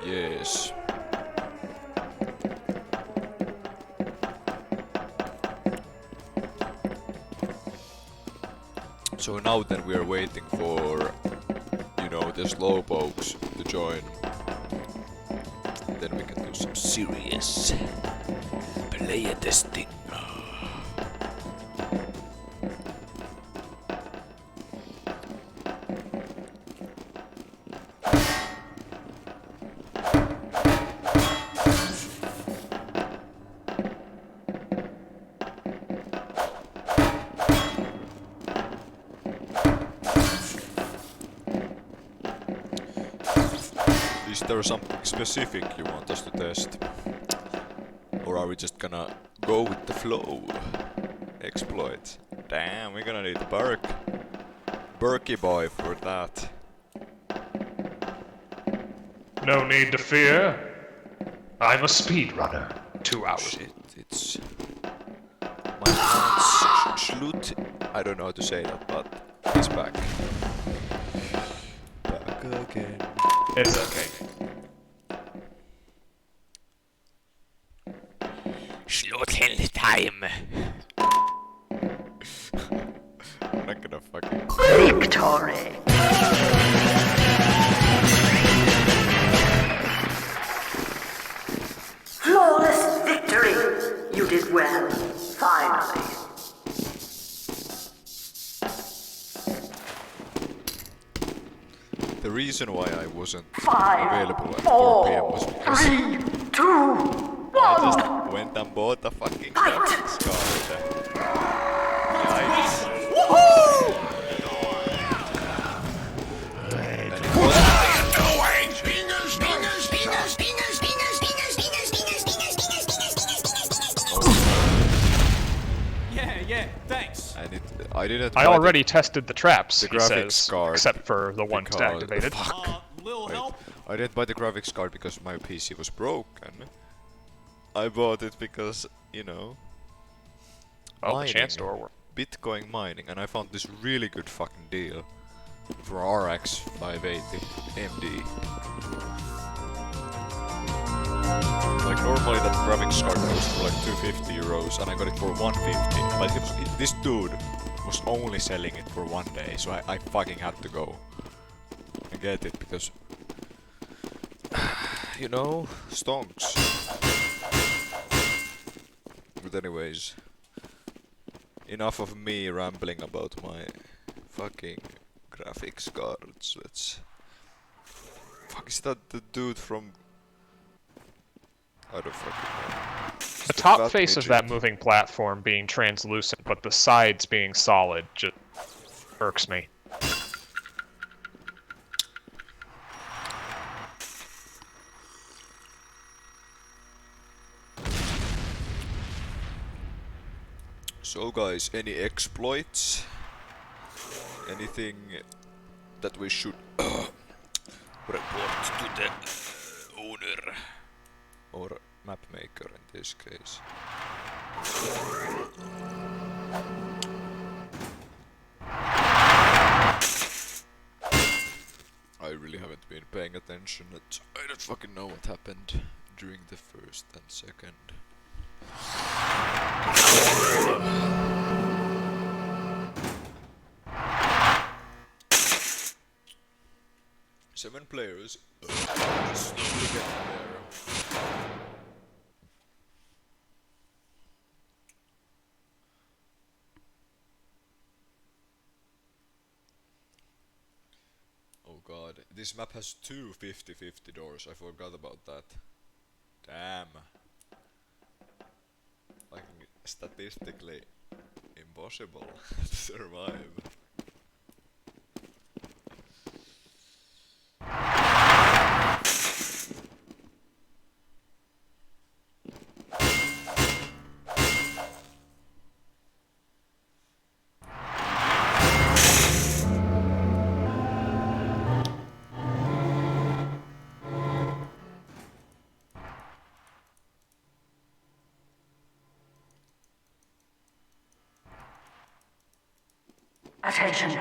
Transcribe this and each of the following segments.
Yes. So now then we are waiting for, you know, the slowpokes to join. Then we can do some serious playtesting. Is there something specific you want us to test? Or are we just gonna go with the flow? Exploits. Damn, we're gonna need Berkey boy for that. No need to fear. I'm a speedrunner. 2 hours. Shit, it's... My man's Schlut. I don't know how to say that, but he's back. Back again. It's okay. Schlutel time. I'm not gonna fucking... Victory! Flawless victory! You did well, finally. The reason why I wasn't 5, available at 4 p.m. was 4, because 3, 2, 1. I just went and bought a fucking graphics card. Yikes. Woohoo! And it was Yeah, thanks. and it, I didn't I buy already tested the traps, the he graphics says, card except for the ones because- activated. Fuck. Little Wait, help? I didn't buy the graphics card because my PC was broken. I bought it because, you know, Oh, the mining. chance door worked. Bitcoin mining, and I found this really good fucking deal for RX 580 MD. Like normally that graphics card goes for like 250 euros, and I got it for 150. But this dude was only selling it for 1 day, so I fucking had to go and get it because, you know, stonks. But anyways, enough of me rambling about my fucking graphics cards. Let's... Fuck, is that the dude from... I don't fucking know. The top face of that moving platform being translucent, but the sides being solid just irks me. So guys, any exploits? Anything that we should report to the owner or map maker in this case? I really haven't been paying attention. I don't fucking know what happened during the first and second. 7 players. Slowly getting there. Oh god, this map has two 50-50 doors. I forgot about that. Damn. Like statistically impossible to survive. Attention.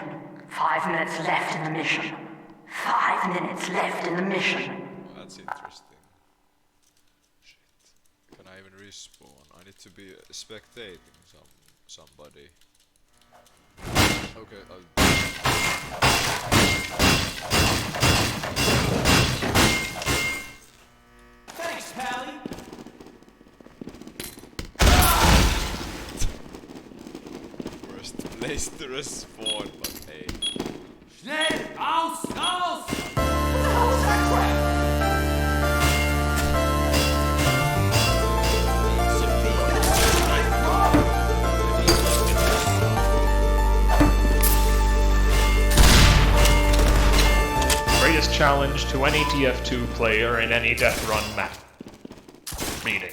5 minutes left in the mission. 5 minutes left in the mission. What? that's interesting. Shit. Can I even respawn? I need to be spectating somebody. Okay, Thanks, Pally. worst place to respawn, but hey. Schnell! Aus! Aus! What the hell was that crap? Greatest challenge to any DF2 player in any death run map. Reading.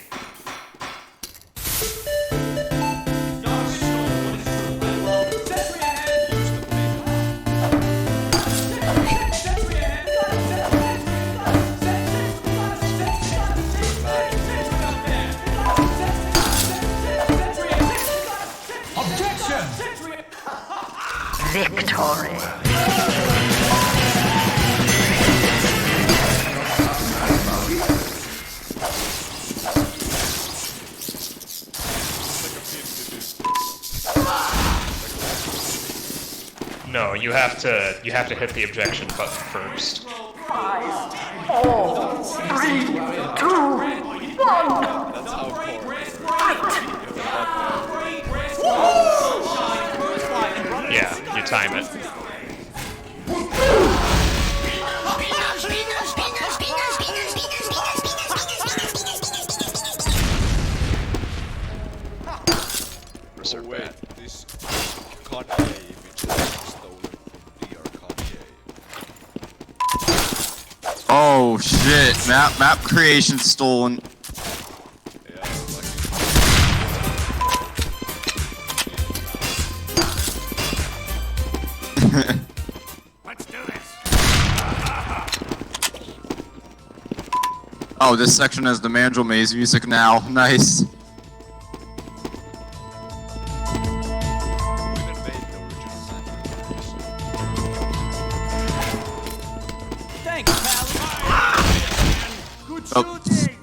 Victory. No, you have to hit the objection button first. 5, 4, 3, 2, 1. That's how Yeah, you time it. Oh wait, this Kanye image is stolen from Kanye. Oh shit, map creation stolen. Yeah, like Let's do this. Oh, this section has the Mandrill Maze music now. Nice. Thanks, Pally. Good Oh. shooting.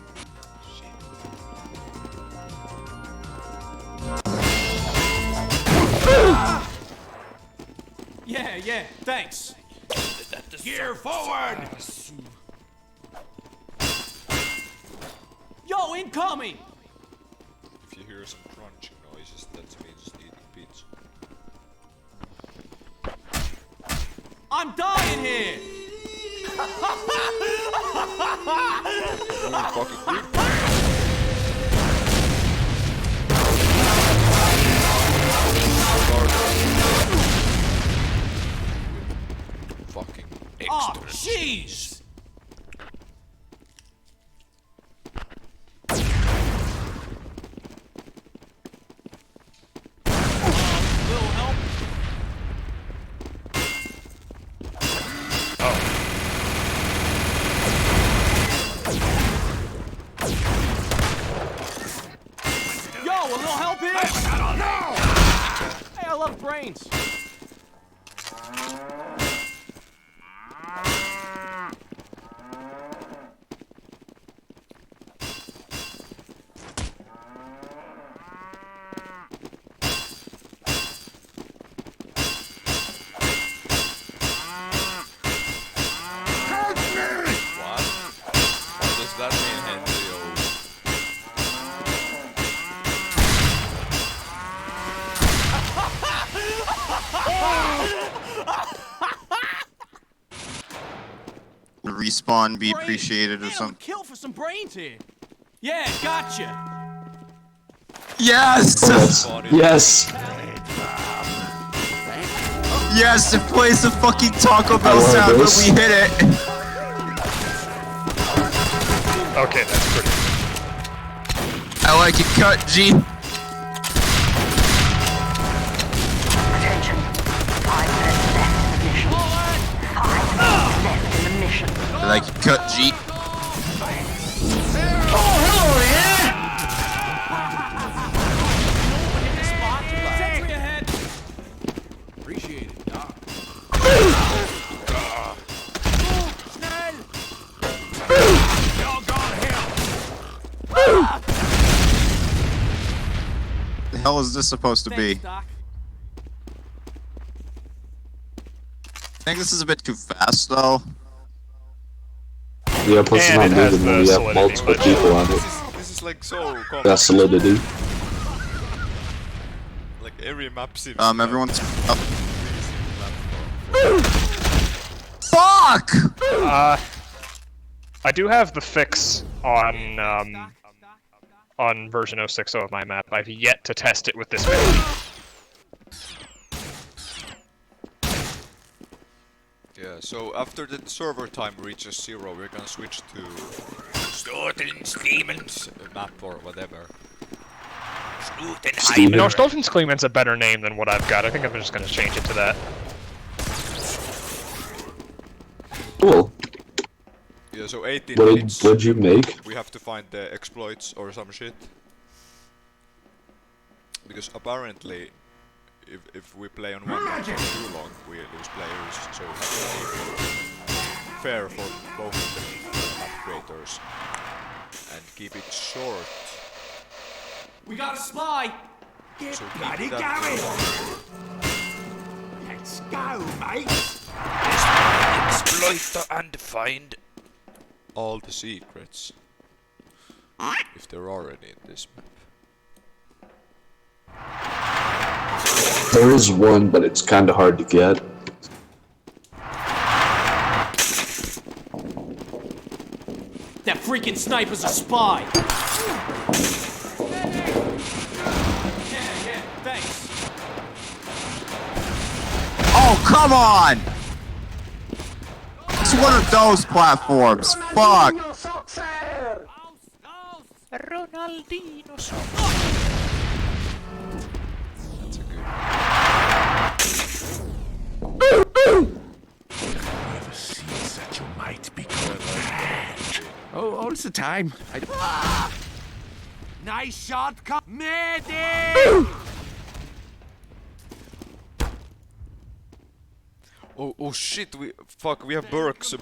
Yeah, thanks. Gear forward! Yo, incoming! if you hear some crunching noises, that's me just eating pizza. I'm dying here! Fucking Oh, extra. jeez! Little help? Yo, a little help here? Hey, I love brains. What? What does that mean, Henry? Respawn be Brains. appreciated or Man, I'm a something. kill for some brains here. Yeah, gotcha. Yes! Yes. Yes, it plays the fucking Taco Bell love sound when this. we hit it. Okay, that's pretty. I like it cut, G. Attention. 5 minutes left in the mission. 5 minutes left in the mission. I like it cut, G. Sentry ahead. Appreciate it, Doc. Schnell! hell is this supposed to be? Thanks, Doc. I think this is a bit too fast, though. Yeah, plus it's And not it has moving when the you have solidity, multiple but- people on it. This is like so common. That's solidity. Like every map seems. Everyone's. Fuck! I do have the fix on version 060 of my map. I've yet to test it with this map. Yeah, so after the server time reaches 0, we're gonna switch to Stortensklemen's map or whatever. Steven. No, Stoltensklemen's a better name than what I've got. I think I'm just gonna change it to that. Cool. Yeah, so 18 What minutes. did you make? We have to find the exploits or some shit. Because apparently, if we play on one match for too long, we lose players. So we have to make it fair for both of the map creators and keep it short. We got a spy! Get So keep bloody that going! going. Let's go, mate! Exploit and find all the secrets. If there are any in this map. There is one, but it's kind of hard to get. That freaking sniper's a spy! Yeah, thanks. Oh, come on! It's one of those platforms. Fuck. Ronaldinho That's a good. Never seen such a might become mad. Oh, all the time. Nice shot, Medic! Oh shit, we have Burke's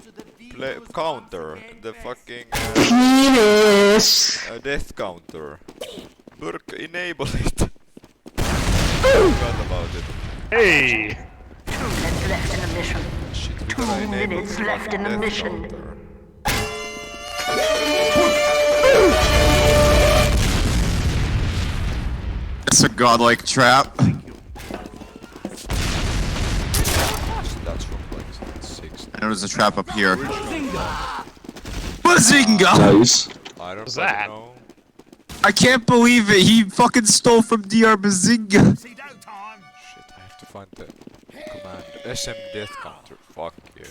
counter, the fucking death counter. Burke, enable it. Forgot about it. Hey! 2 minutes left in the mission. Shit, we 2 gotta enable minutes the left fucking in the death mission. counter. It's a godlike trap. That's from like 6. And there's a trap up here. Bazinga! Nice. I don't What's fucking that? know. I can't believe it. He fucking stole from Dr. Bazinga. Shit, I have to find the command. SM death counter. Fuck yeah.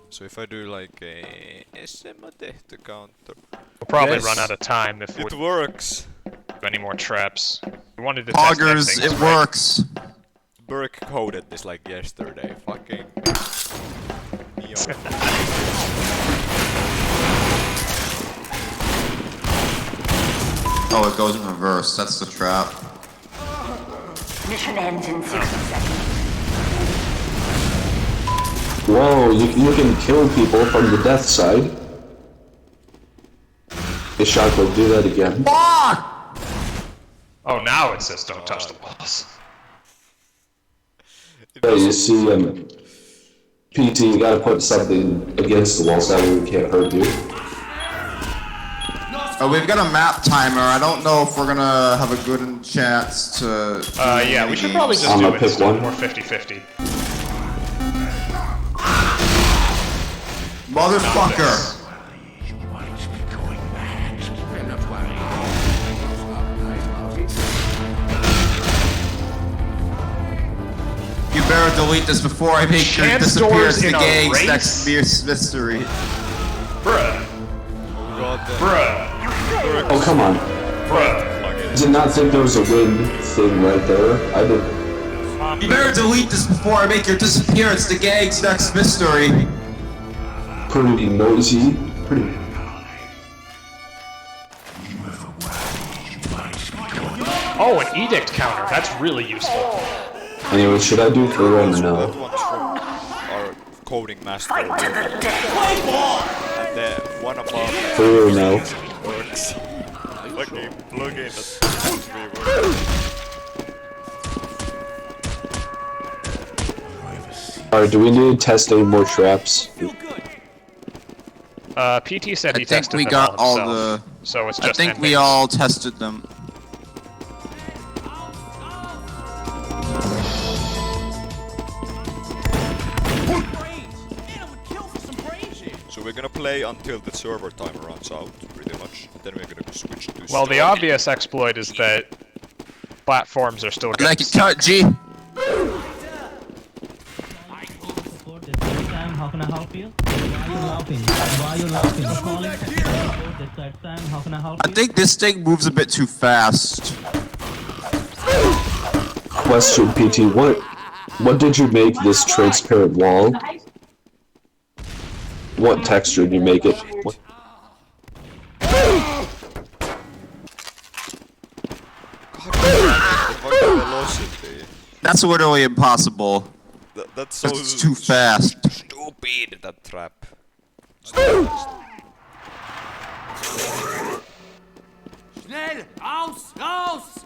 So if I do like a SM death counter, We'll probably Yes. run out of time if we it works. do any more traps. We wanted to test Poggers, things, it right? works. Burke coded this like yesterday. Fucking. Neo. Oh, it goes in reverse. That's the trap. Mission ends in 60 seconds. Whoa, you can kill people from the death side. Hey, Shotgun, do that again. Fuck! Oh, now it says don't touch the walls. Yeah, you see, PT, you gotta put something against the wall so that way we can't hurt you. Oh, we've got a map timer. I don't know if we're gonna have a good chance to. Yeah, we should probably just I'm do gonna it pick instead one. more 50-50. Motherfucker! You better delete this before I make your Chance disappearance doors to in a gangs race? next mystery. Bruh. God, Bruh. Oh, come on. Bruh. Did not think there was a win thing right there. I did. You better delete this before I make your disappearance to gangs next mystery. Pretty noisy. Pretty. Oh, an edict counter. That's really useful. Anyway, should I do for one or That no? one's from our coding master. Fight to the death. And the one above For or no? works. fucking plugin that makes me work. Alright, do we need to test any more traps? PT said I he think tested we them got all himself, the. so it's I just think we ending. all tested them. So we're gonna play until the server time runs out, pretty much, and then we're gonna switch to Well, the story. obvious exploit is that platforms are still I'd going like it cut, G. How can I help you? Why are you laughing? How can I help I you? think this thing moves a bit too fast. Question, PT, what did you make this transparent wall? What texture did you make it? What? The fucking velocity. That's literally impossible. That's so It's too fast. stupid, that trap. Schnell! Raus! Raus!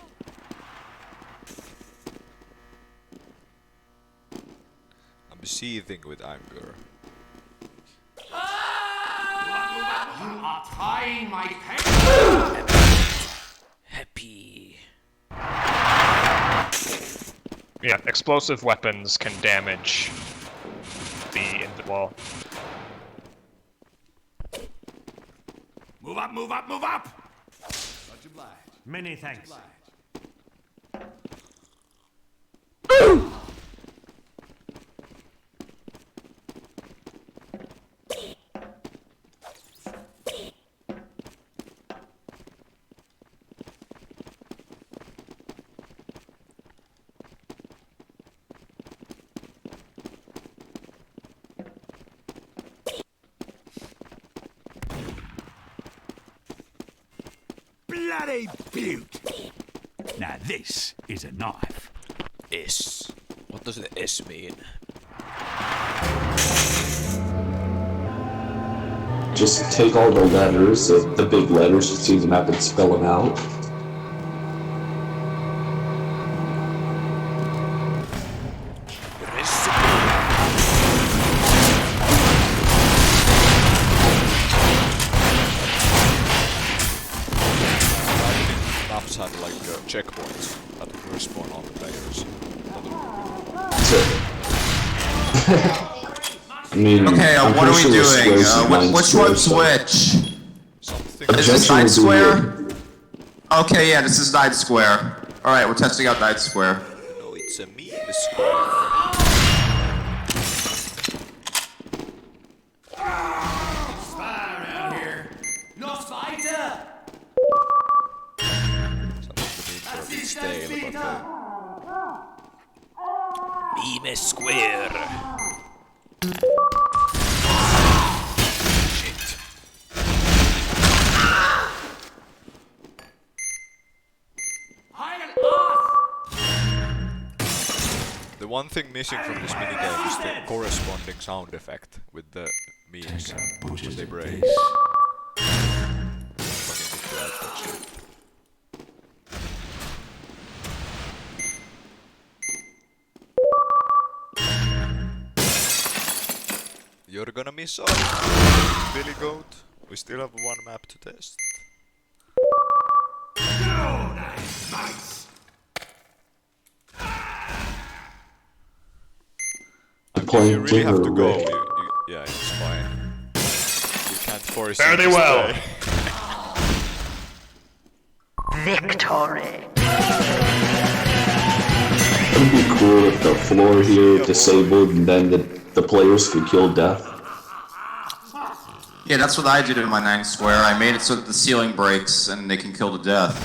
I'm seething with anger. You are trying my patience! Happy. Yeah, explosive weapons can damage the wall. Move up, move up, move up! Much obliged. Many thanks. Bloody beaut! Now this is a knife. S. What does the S mean? Just take all the letters, the big letters, just use the map and spell them out. Maps had like checkpoints that would respawn all the players. That's it. I mean, Okay, I'm what are pretty we sure doing? squares is nine Which one's squares, so- which? Something. Is this Objection 9 will do square? you. Okay, yeah, this is 9 square. Alright, we're testing out 9 square. No, it's a meme square. Around here. Noch weiter! Something the meme for a bit stale, but meme square. Shit. Heil off! The one thing missing from this minigame is the corresponding sound effect with the memes when they break. Fucking need to add that shit. You're gonna miss out, Billy Goat. We still have one map to test. I'm You playing really have to Gamer go. Rick. Yeah, it's fine. We can't force Fare you thee to well. stay. Victory. It would be cool if the floor here disabled and then the players could kill death. Yeah, that's what I did in my 9 square. I made it so that the ceiling breaks and they can kill to death.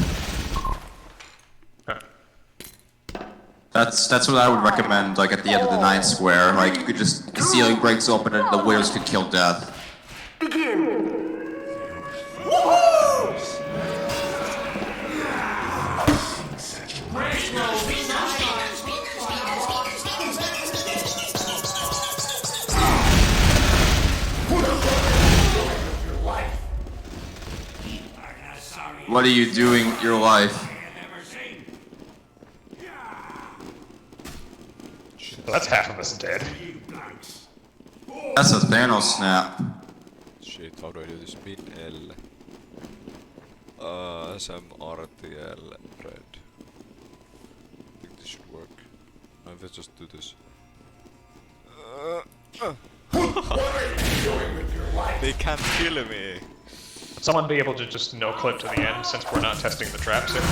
That's what I would recommend, like, at the end of the 9 square. Like, you could just, the ceiling breaks open and the winners could kill death. Begin. What are you doing with your life? That's half of us dead. That's a Thanos snap. Shit, how do I do this? Min L. SMRTL red. I think this should work. No, let's just do this. They can't kill me. Would someone be able to just no-clip to the end since we're not testing the traps here?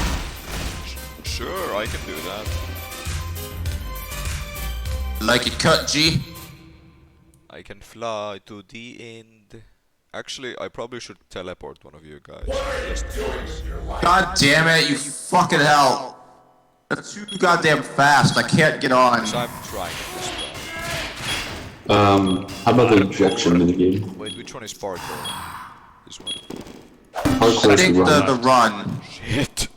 Sure, I can do that. Like it cut, G? I can fly to the end. Actually, I probably should teleport one of you guys. Just God damn it, you fucking hell. That's too goddamn fast, I can't get on. so I'm trying this time. How about the ejection minigame? Wait, which one is parkour? This one. Parkour I is think the run. the run. Shit.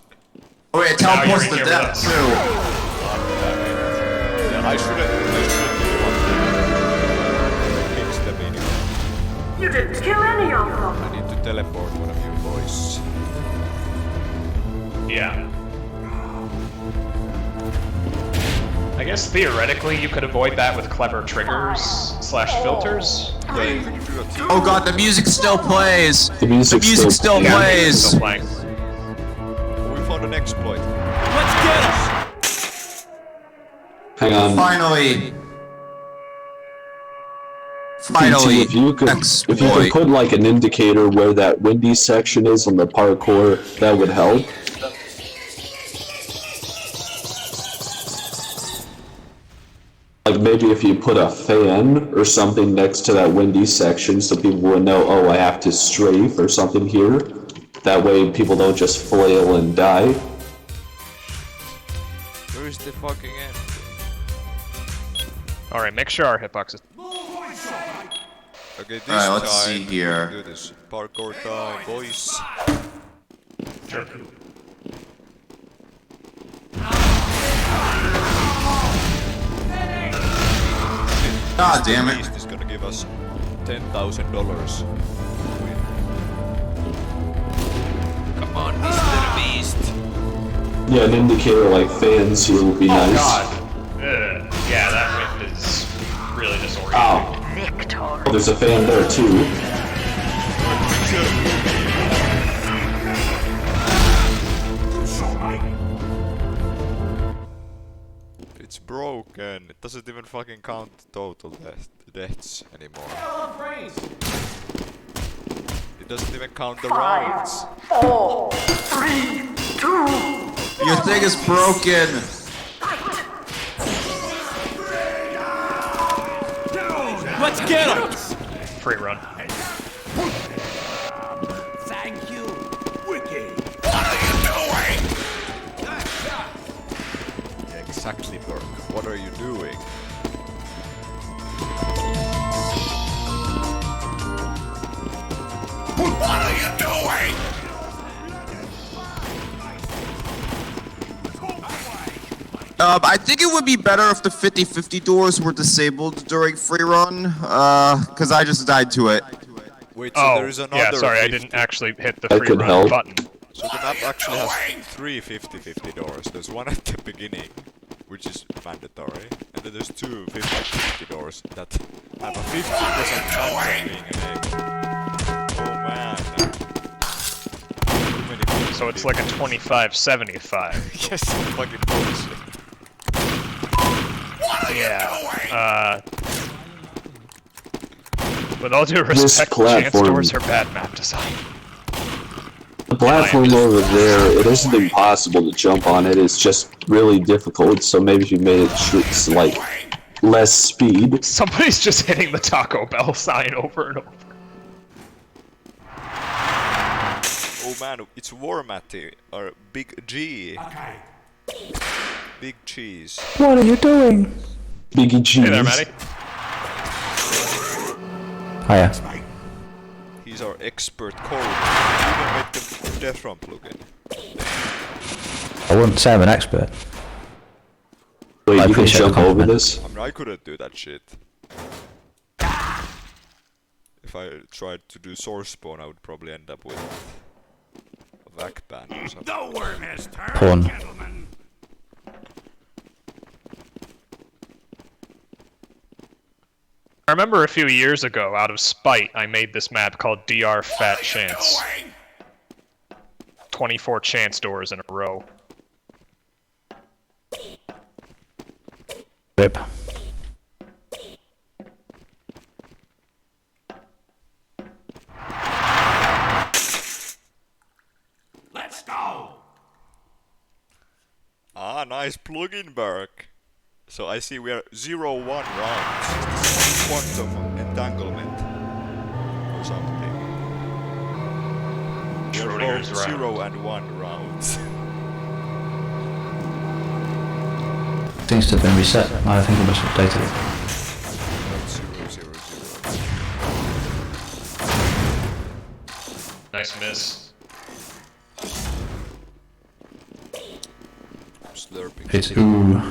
Oh wait, it Now you're teleports in to here death with too. Yeah, I shouldn't do one. Fix the mini. You didn't kill any of them. I need to teleport one of you boys. Yeah. I guess theoretically you could avoid that with clever triggers slash filters. Yeah, you can do a team. Oh god, the music still plays! The music still Yeah, plays! still playing. We found an exploit. Hang on. Finally! PT, if you could put like an indicator where that windy section is on the parkour, that would help. Like maybe if you put a fan or something next to that windy section so people would know, oh, I have to strafe or something here. That way people don't just flail and die. Where is the fucking end? Alright, make sure our hitboxes. Okay, this Alright, let's time see we here. can do this. Parkour time, boys. Sure. God damn it. Beast is gonna give us $10,000. Come on, Mr. Beast. Yeah, an indicator like fans here would be nice. God. Yeah, that wind is really disorienting. Ow. Victor. Oh, there's a fan there too. It's broken. It doesn't even fucking count total deaths anymore. It doesn't even count the 5, rounds. 4, 3, 2. Your thing is broken! Free run. Exactly, Burke. What are you doing? I think it would be better if the 50-50 doors were disabled during free run, cause I just died to it. Wait, so Oh, there is another yeah, sorry, I 50. didn't actually hit the I free could run help. button. So the map actually has 3 50-50 doors. There's one at the beginning, which is mandatory, and then there's 2 50-50 doors that have a 50% chance of being enabled. Oh man. Too many people. So it's like a 25-75. Yes, fucking bullshit. Yeah. With all due respect, chance platform- doors are bad map design. The platform over there, it isn't impossible to jump on it, it's just really difficult, so maybe if you made it like less speed. Somebody's just hitting the Taco Bell sign over and over. Oh man, it's War Matty, or Big G. Big Cheese. What are you doing? Biggie Cheese. Hey there, Matty. Hiya. He's our expert code. He even made the death ramp plugin. I wouldn't say I'm an expert. Wait, I you can appreciate the jump over compliment. this? I mean, I couldn't do that shit. If I tried to do source spawn, I would probably end up with a Vac ban or something. The worm has turned, Porn. gentlemen. I remember a few years ago, out of spite, I made this map called Dr. Fat Chance. 24 chance doors in a row. Rip. Let's go. Ah, nice plugin, Burke. So I see we are 0-1 rounds. Quantum entanglement or something. We are Schrodinger's both round. 0 and 1 rounds. Seems to have been reset. I think it must have updated it. 0, 0, 0. Nice miss. Slurping. It's ooh.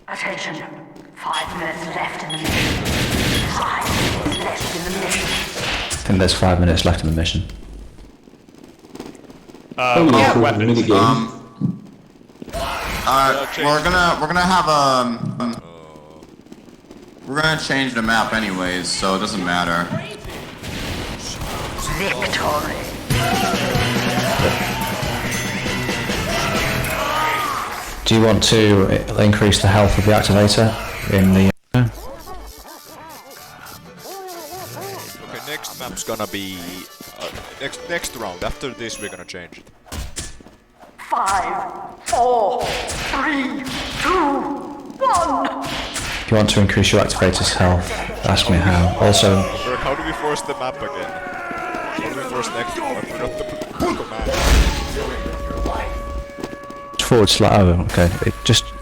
Attention. 5 minutes left in the mission. 5 minutes left in the mission. I think there's 5 minutes left in the mission. Yeah, weapons. Minigame. We're gonna have we're gonna change the map anyways, so it doesn't matter. Victory. Do you want to increase the health of the activator in the... Okay, next map's gonna be next round. After this, we're gonna change it. 5, 4, 3, 2, 1. If you want to increase your activator's health, ask me how. Also, Burke, how do we force the map again? How do we force next? I forgot to put command. /. Oh, okay.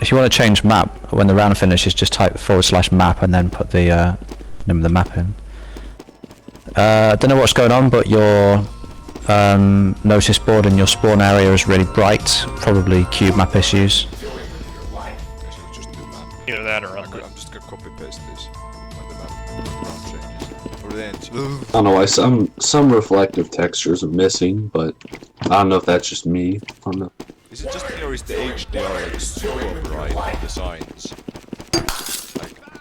If you want to change map when the round finishes, just type /map and then put the name of the map in. I don't know what's going on, but your notice board in your spawn area is really bright. Probably cube map issues. Just do map. Either that or I'm just gonna copy paste this when the map changes. For the end. I don't know why some reflective textures are missing, but I don't know if that's just me. I don't know. Is it just me or is the HDR like super bright on the signs?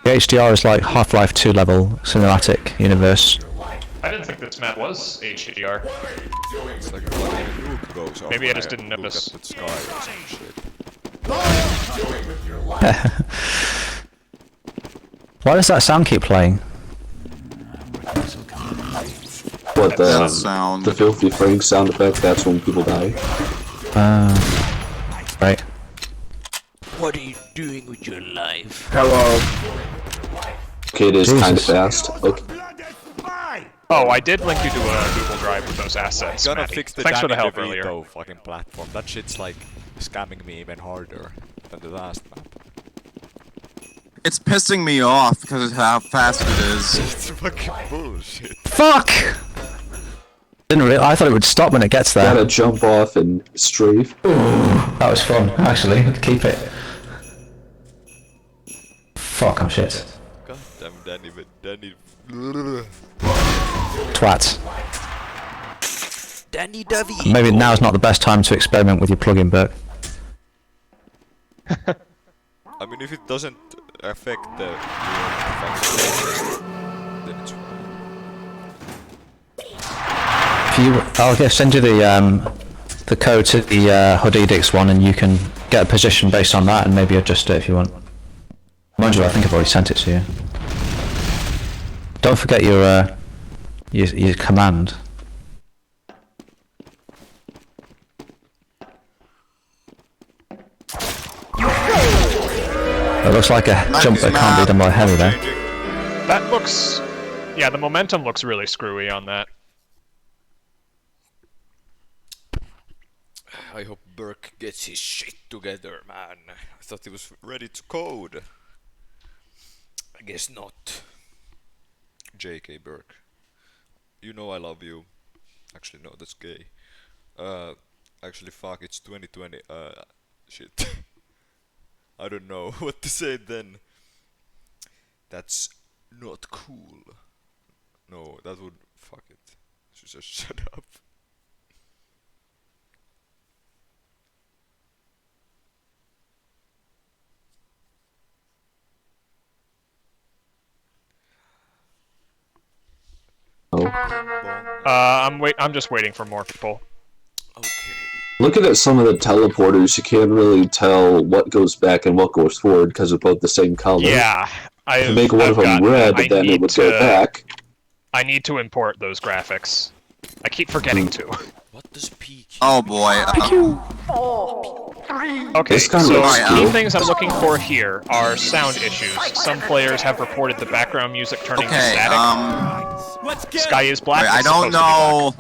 The HDR is like Half-Life 2 level cinematic universe. I didn't think this map was HDR. It's like when the look goes off. Maybe I just when didn't look notice. at the sky or some shit. Why does that sound keep playing? What That sound. the filthy Frank sound effect? That's when people die. Right. What are you doing with your life? Okay, it is kind of Jesus. fast. Okay. Oh, I did link you to a Google Drive with those assets, Gotta Matty. fix the Thanks for the Danny help DeVito earlier. fucking platform. That shit's like scamming me even harder than the last map. It's pissing me off because of how fast it is. It's fucking bullshit. Fuck! I thought it would stop when it gets there. Gotta jump off and strafe. That was fun, actually. Keep it. Fuck, I'm shit. God damn Danny, but Danny. Twat. Danny DeVito. Maybe now's not the best time to experiment with your plugin, Burke. I mean, if it doesn't affect the fucking then it's fine. I'll send you the code to the HUD Edicts one, and you can get a position based on that, and maybe adjust it if you want. Mind you, I think I've already sent it to you. Don't forget your command. It looks like a jump that can't be done by heavy there. That looks... Yeah, the momentum looks really screwy on that. I hope Burke gets his shit together, man. I thought he was ready to code. I guess not. JK Burke. You know I love you. Actually, no, that's gay. Actually, fuck, it's 2020. Shit. I don't know what to say then. That's not cool. No, that would... Fuck it. Just shut up. I'm just waiting for more people. Okay. Looking at some of the teleporters, you can't really tell what goes back and what goes forward because they're both the same color. Yeah, To make one of them red, then it would go back. I need to import those graphics. I keep forgetting to. What does PQ? Oh boy. Okay, This kinda so looks key cool. things I'm looking for here are sound issues. Some players have reported the background music turning to Okay, static. Sky is black. wait, I it's don't supposed to be black. know.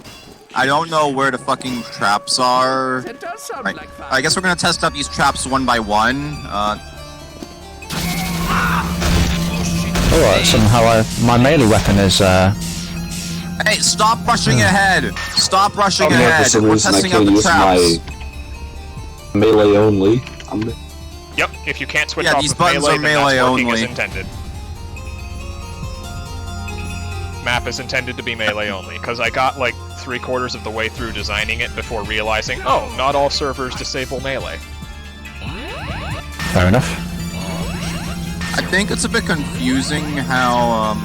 I don't know where the fucking traps are. That does sound Right. like fun. I guess we're gonna test out these traps one by one. Oh, somehow my melee weapon is Hey, stop rushing ahead! Stop rushing For ahead! some We're reason I testing out can't the use traps. my melee only. Yep, if you can't switch Yeah, off these of buttons melee, are then that's melee working as only. intended. Map is intended to be melee only, because I got like 3/4 of the way through designing it before realizing, oh, not all servers disable melee. fair enough. I think it's a bit confusing how,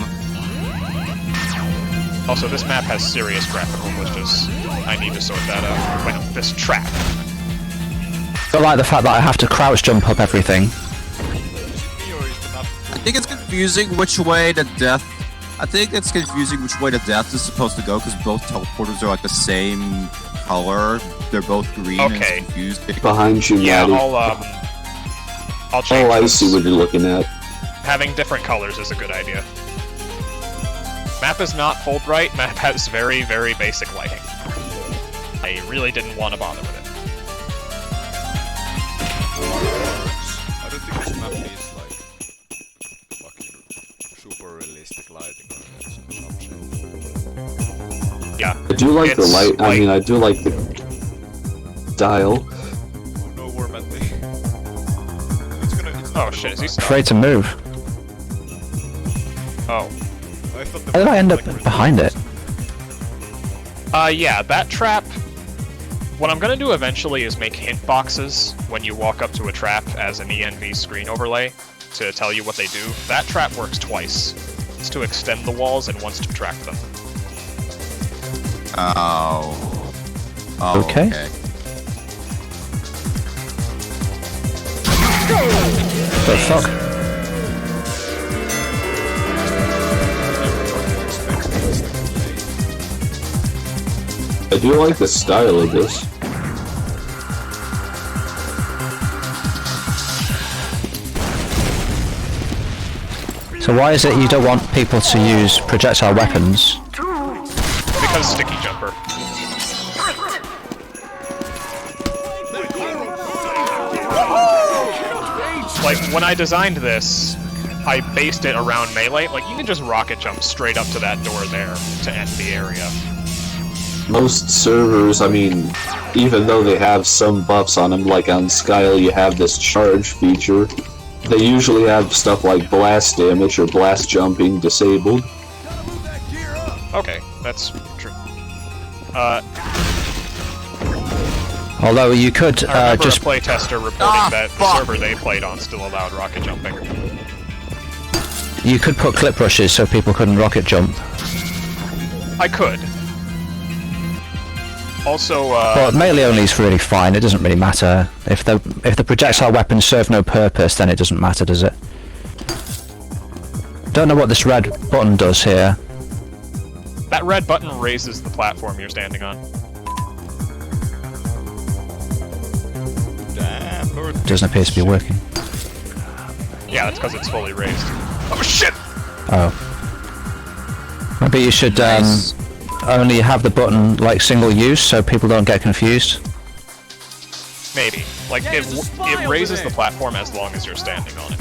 Also, this map has serious graphical glitches. I need to sort that out. Wait, no, this trap. I like the fact that I have to crouch jump up everything. I think it's confusing which way the death. I think it's confusing which way the death is supposed to go because both teleporters are like the same color. They're both green. And Okay. it's confusing. Behind you, Yeah, Maddie. I'll change Oh, I this. see what you're looking at. Having different colors is a good idea. Map is not full bright. Map has very, very basic lighting. I really didn't want to bother with it. I don't think this map needs like fucking super realistic lighting on it. Yeah. I do like the It's light. I like- mean, I do like the dial. Oh no, we're Matty. It's gonna. It's Oh not shit, is gonna he go back. Afraid to move. Oh. I thought the How did I end up like, behind it? Yeah, that trap... What I'm gonna do eventually is make hint boxes when you walk up to a trap as an ENV screen overlay to tell you what they do. That trap works twice. It's to extend the walls and once to track them. Oh. Okay. The fuck? I do like the style of this. So why is it you don't want people to use projectile weapons? Because sticky jumper. Like, when I designed this, I based it around melee. Like, you can just rocket jump straight up to that door there to end the area. Most servers, I mean, even though they have some buffs on them, like on Skyle you have this charge feature, they usually have stuff like blast damage or blast jumping disabled. Okay, that's true. Although you could I remember just a playtester reporting that the fuck. server they played on still allowed rocket jumping. you could put clip rushes so people couldn't rocket jump. I could. Also, But melee only is really fine. It doesn't really matter if the projectile weapons serve no purpose. Then it doesn't matter, does it? Don't know what this red button does here. that red button raises the platform you're standing on. Damn, Lord. It doesn't appear to be working. Yeah, that's because it's fully raised. Oh shit! Oh. Maybe you should Nice. only have the button like single use so people don't get confused. Maybe. Like, it raises the platform as long as you're standing on it.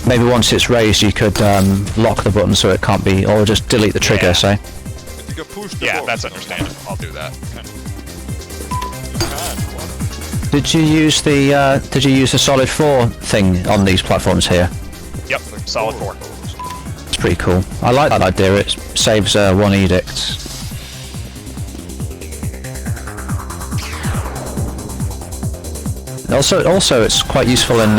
Maybe once it's raised you could lock the button so it can't be, or just delete the trigger, Yeah. say. But you can push the Yeah, button. that's understandable. I'll do that. Did you use the Solid 4 thing on these platforms here? Yep, solid 4. It's pretty cool. I like that idea. It saves one edict. Also, it's quite useful in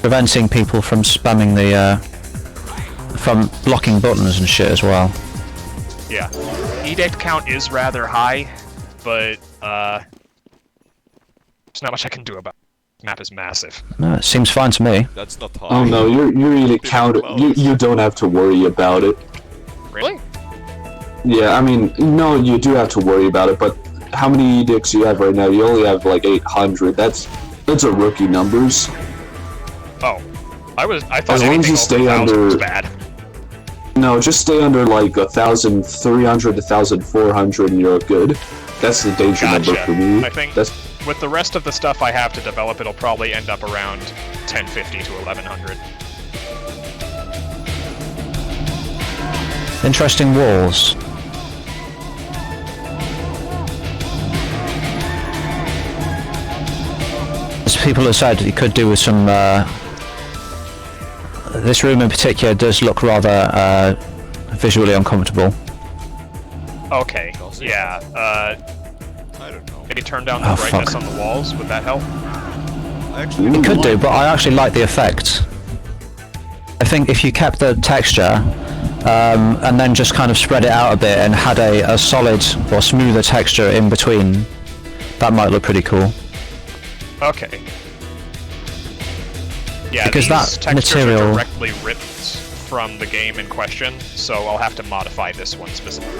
preventing people from spamming the from blocking buttons and shit as well. Yeah, edict count is rather high, but there's not much I can do about it. The map is massive. No, it seems fine to me. That's not high. Oh no, you're really you don't have to worry about it. Really? Yeah, I mean, no, you do have to worry about it, but how many edicts you have right now? You only have like 800. That's a rookie numbers. Oh, I thought As long as you anything stay over 1,000 was under- bad. No, just stay under like 1,300 to 1,400 and you're good. That's the danger number Gotcha. for me. I think That's with the rest of the stuff I have to develop, it'll probably end up around 1050 to 1100. Interesting walls. As people have said, you could do with some. This room in particular does look rather visually uncomfortable. Okay, yeah, I don't know. maybe turn down the Oh, brightness fuck. on the walls, would that help? I actually You could do, but I actually like the effect. I think if you kept the texture and then just kind of spread it out a bit and had a solid or smoother texture in between, that might look pretty cool. Okay. Yeah, Because these that textures material- are directly ripped from the game in question, so I'll have to modify this one specifically.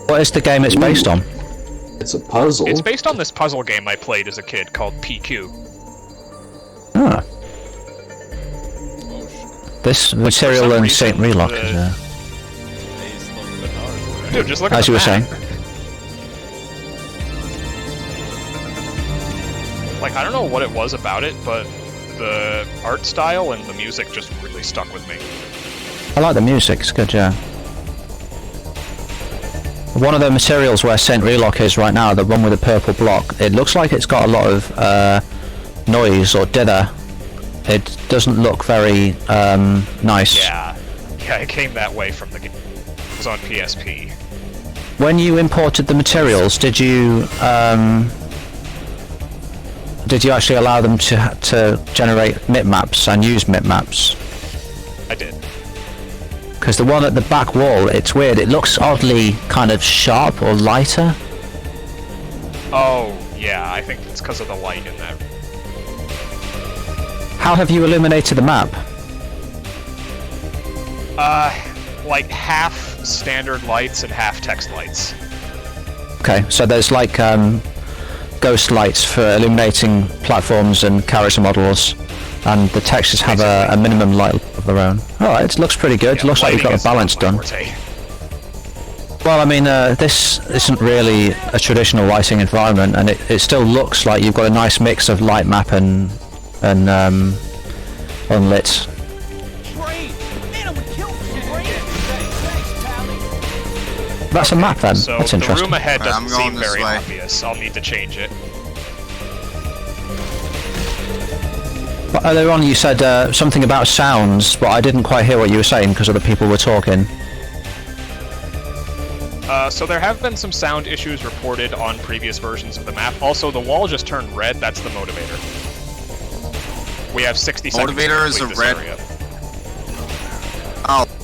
What is the game it's based on? it's a puzzle. It's based on this puzzle game I played as a kid called PQ. Ah. This material some and reason, Saint Relock the- is, It's not that hard. Dude, just look at as the you were map. saying. Like, I don't know what it was about it, but the art style and the music just really stuck with me. I like the music, it's good, yeah. One of the materials where Saint Relock is right now, the one with the purple block, it looks like it's got a lot of noise or dither. It doesn't look very nice. Yeah, it came that way from the game. It was on PSP. When you imported the materials, did you actually allow them to generate bitmaps and use bitmaps? I did. Because the one at the back wall, it's weird. It looks oddly kind of sharp or lighter. Oh, yeah, I think it's because of the light in that. How have you illuminated the map? Like half standard lights and half text lights. Okay, so there's like ghost lights for illuminating platforms and character models, and the textures have a minimum light of their own. Alright, it looks pretty good. Yeah, Looks like you've got lighting the is balance not my done. forte. Well, I mean, this isn't really a traditional lighting environment, and it still looks like you've got a nice mix of light map and unlit. That's a map then. So That's the interesting. room ahead Alright, I'm doesn't going seem this very way. obvious. I'll need to change it. But earlier on you said something about sounds, but I didn't quite hear what you were saying because other people were talking. So there have been some sound issues reported on previous versions of the map. Also, the wall just turned red. That's the motivator. We have 60 seconds to Motivator is complete a this red- area.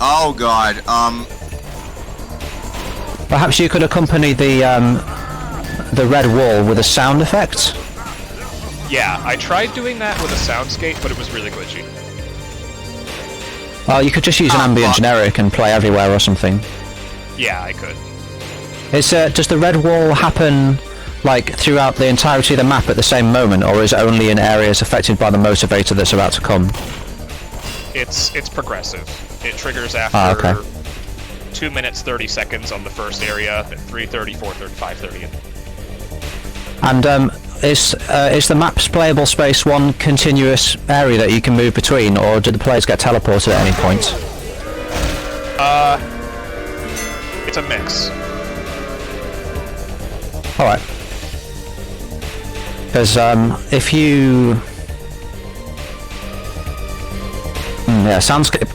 Oh god. Perhaps you could accompany the red wall with a sound effect? Yeah, I tried doing that with a soundscape, but it was really glitchy. Well, you could just use an ambient fuck. generic and play everywhere or something. Yeah, I could. Does the red wall happen like throughout the entirety of the map at the same moment, or is it only in areas affected by the motivator that's about to come? It's progressive. It triggers after okay. 2 minutes 30 seconds on the first area, then 3:30, 4:30, 5:30. And is the map's playable space one continuous area that you can move between, or do the players get teleported at any point? It's a mix. Alright. Because if you... yeah, sounds good.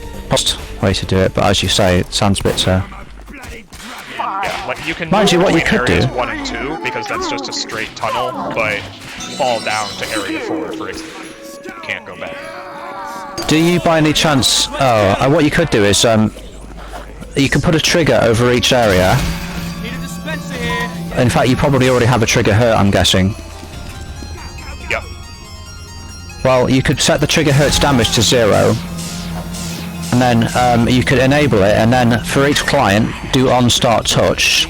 Way to do it, but as you say, it sounds a bit... Yeah, like you can Mind you, what you between could areas do- 1 and 2, because that's just a straight tunnel, but fall down to area 4, for example. You can't go back. Do you by any chance... Oh, what you could do is... you can put a trigger over each area. In fact, you probably already have a trigger hurt, I'm guessing. Yep. Well, you could set the trigger hurt's damage to 0. And then you could enable it, and then for each client, do on start touch,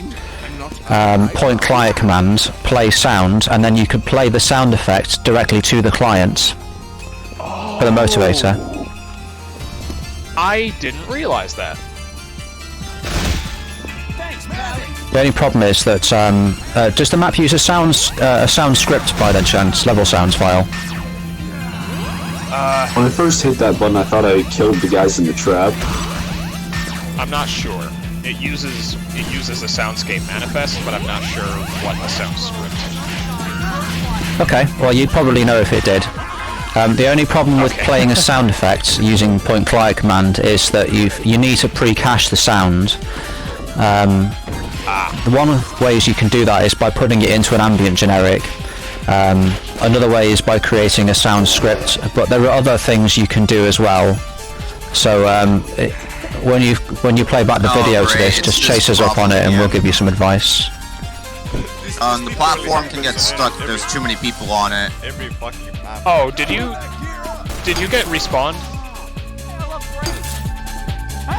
point client command, play sound, and then you could play the sound effect directly to the client for the motivator. I didn't realize that. The only problem is that does the map use a sound script by any chance, level sounds file? When I first hit that button, I thought I killed the guys in the trap. I'm not sure. It uses a soundscape manifest, but I'm not sure what the sound script. Okay, well you'd probably know if it did. The only problem with playing a sound effect using point client command is that you need to pre-cache the sound. One of the ways you can do that is by putting it into an ambient generic. Another way is by creating a sound script, but there are other things you can do as well. So when you play back the video to this, just chase us up on it and we'll give you some advice. The platform can get stuck if there's too many people on it. Every fucking map. Oh, did you get respawned?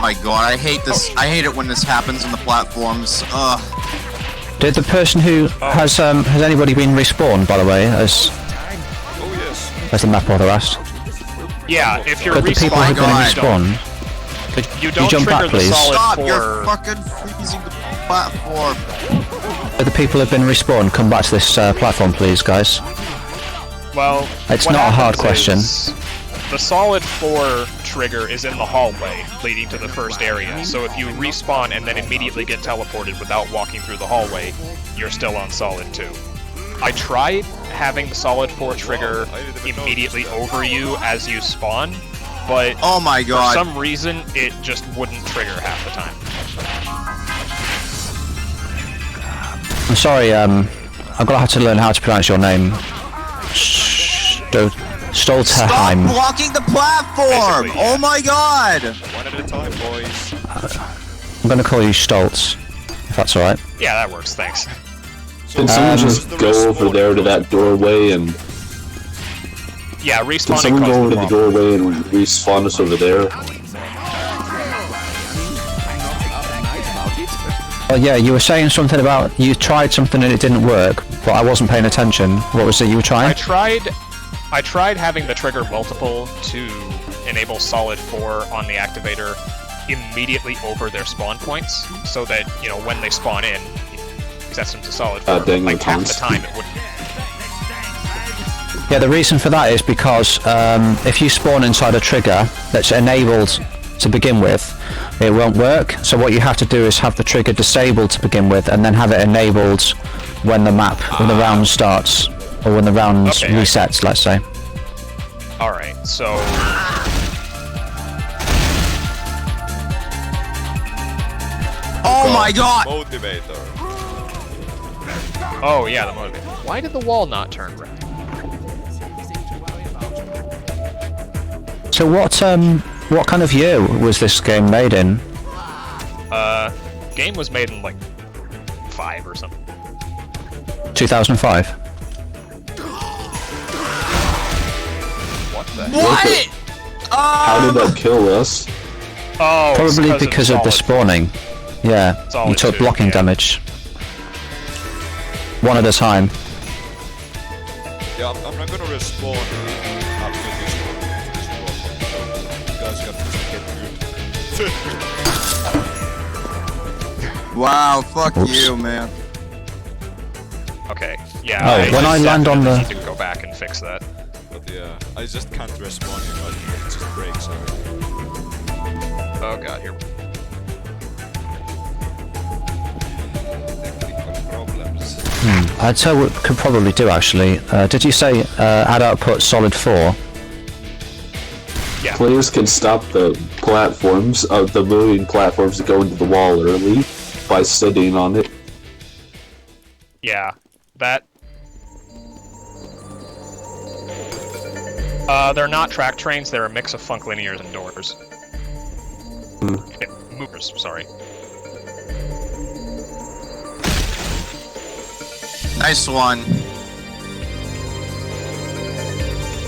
My god, I hate this. I hate it when this happens on the platforms. Ugh. Did the person who has anybody been respawned, by the way, as the map order asked? Yeah, if you're Could the people who've been respawned, respawned, could you you don't jump trigger back, the please? solid Stop! 4. You're fucking freezing the platform. Could the people who've been respawned come back to this platform, please, guys? Well, It's what not a hard happens question. is the solid 4 trigger is in the hallway leading to the first area, so if you respawn and then immediately get teleported without walking through the hallway, you're still on solid 2. I tried having the solid 4 trigger immediately over you as you spawn, but Oh my for god. some reason it just wouldn't trigger half the time. I'm sorry, I'm gonna have to learn how to pronounce your name. Stop Stolterheim. blocking the platform! Basically, yeah. Oh my god! One at a time, boys. I'm gonna call you Stoltz, if that's alright. Yeah, that works, thanks. Can someone just go over there to that doorway and... Yeah, Can respawning someone go over to the caused the problem. doorway and respawn us over there? Well, yeah, you were saying something about you tried something and it didn't work, but I wasn't paying attention. What was it you were trying? I tried having the trigger multiple to enable solid 4 on the activator immediately over their spawn points, so that, you know, when they spawn in, it sets them to solid 4. dang Like the half the cons. time it wouldn't. Yeah, the reason for that is because if you spawn inside a trigger that's enabled to begin with, it won't work. So what you have to do is have the trigger disabled to begin with, and then have it enabled when the round starts, or when the round resets, let's say. Alright, so... Oh my god! Motivator. Oh yeah, the motivator. Why did the wall not turn red? So what kind of year was this game made in? Game was made in like 5 or something. 2005. What the heck? What? How did that kill us? Oh, it's Probably because of the solid. spawning. Yeah, you Solid took 2, blocking yeah. damage. One at a time. Yeah, I'm not gonna respawn after this one. You guys got to get good. Wow, fuck Oops. you, man. Okay, yeah. Oh, when I land on definitely the- need to go back and fix that. But yeah, I just can't respawn you guys because it just breaks everything. Oh god, here. Technical problems. I'd say what we could probably do actually. Did you say add output solid 4? Yeah. Players can stop the platforms, the moving platforms that go into the wall early by sitting on it. Yeah, that... they're not track trains, they're a mix of funk linears and doors. Movers, sorry. Nice one.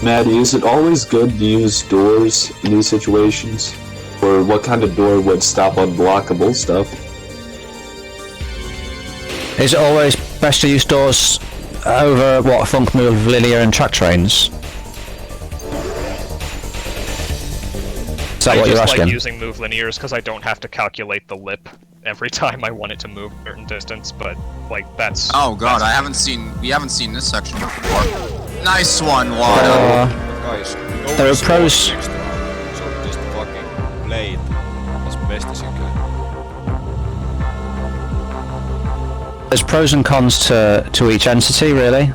Maddie, is it always good to use doors in these situations? Or what kind of door would stop unblockable stuff? Is it always best to use doors over what funk move linear and track trains? Is that what you're I just asking? like using move linears because I don't have to calculate the lip every time I want it to move a certain distance, but like that's... Oh god, we haven't seen this section before. Nice one, Wada. Guys, there are pros. Next round, so just fucking play it as best as you can. There's pros and cons to each entity, really.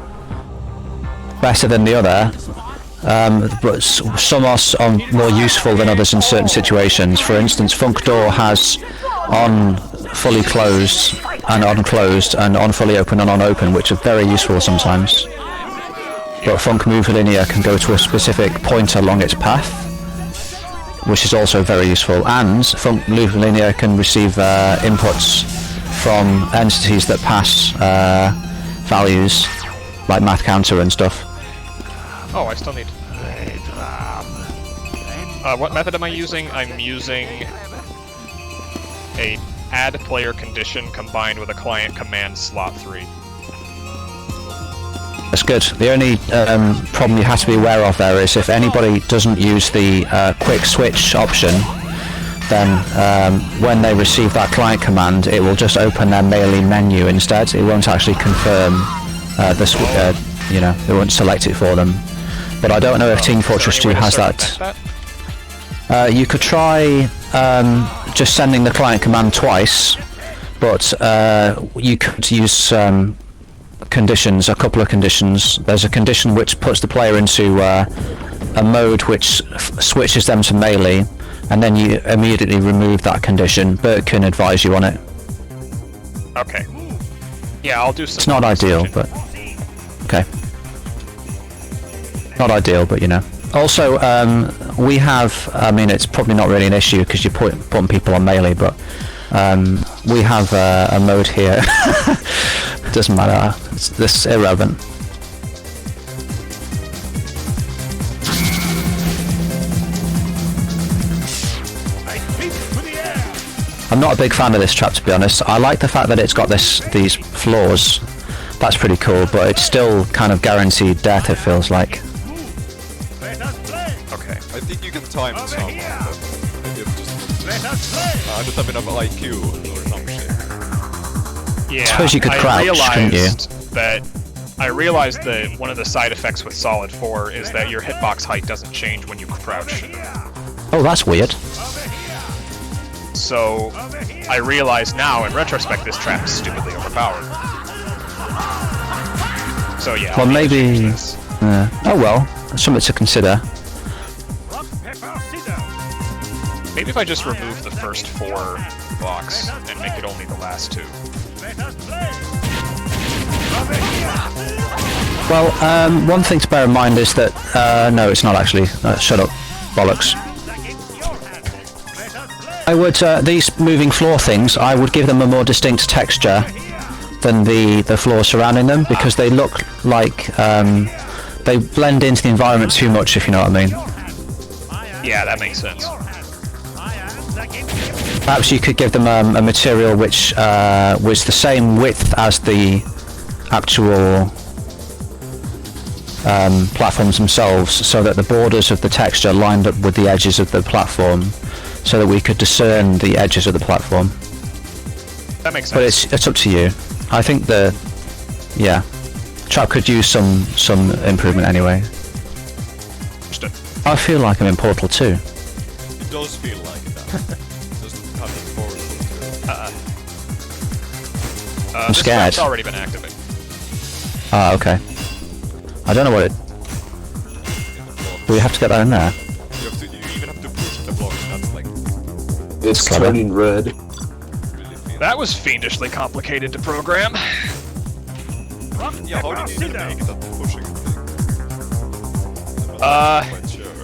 Better than the other. But some are more useful than others in certain situations. For instance, Funk Door has on fully closed and on closed and on fully open and on open, which are very useful sometimes. But Funk Move Linear can go to a specific point along its path, which is also very useful. And Funk Move Linear can receive inputs from entities that pass values, like math counter and stuff. Oh, I still need... what method am I using? I'm using a add player condition combined with a client command slot 3. That's good. The only problem you have to be aware of there is if anybody doesn't use the quick switch option, then when they receive that client command, it will just open their melee menu instead. It won't actually confirm you know, it won't select it for them. But I don't know if Team Fortress 2 has that. You could try just sending the client command twice, but you could use conditions, a couple of conditions. There's a condition which puts the player into a mode which switches them to melee, and then you immediately remove that condition. Bert can advise you on it. Okay. Yeah, I'll do some... It's not ideal, but... Okay. Not ideal, but you know. Also, we have, I mean, it's probably not really an issue because you're putting people on melee, but we have a mode here. Doesn't matter, it's irrelevant. I'm not a big fan of this trap, to be honest. I like the fact that it's got these floors. That's pretty cool, but it's still kind of guaranteed death, it feels like. Okay. I think you can time it somehow, but maybe I'm just... I don't have enough IQ or some shit. Yeah, I suppose you could crouch, couldn't you? I realized that one of the side effects with Solid 4 is that your hitbox height doesn't change when you crouch. Oh, that's weird. So, I realize now, in retrospect, this trap is stupidly overpowered. So yeah. Well, maybe... oh well, that's something to consider. Maybe if I just remove the first 4 blocks and make it only the last 2. Well, one thing to bear in mind is that... no, it's not actually. Shut up. Bollocks. I would... these moving floor things, I would give them a more distinct texture than the floor surrounding them, because they look like... they blend into the environment too much, if you know what I mean. Yeah, that makes sense. Perhaps you could give them a material which was the same width as the actual platforms themselves, so that the borders of the texture lined up with the edges of the platform, so that we could discern the edges of the platform. That makes sense. But it's up to you. I think trap could use some improvement anyway. Understood. I feel like I'm in Portal 2. It does feel like that. It doesn't have the forward. I'm scared. This trap's already been activated. Ah, okay. I don't know what it... Do we have to get that in there? You even have to push the block, that's like... It's clever. turning red. That was fiendishly complicated to program. Yeah, how did you even make that pushing thing?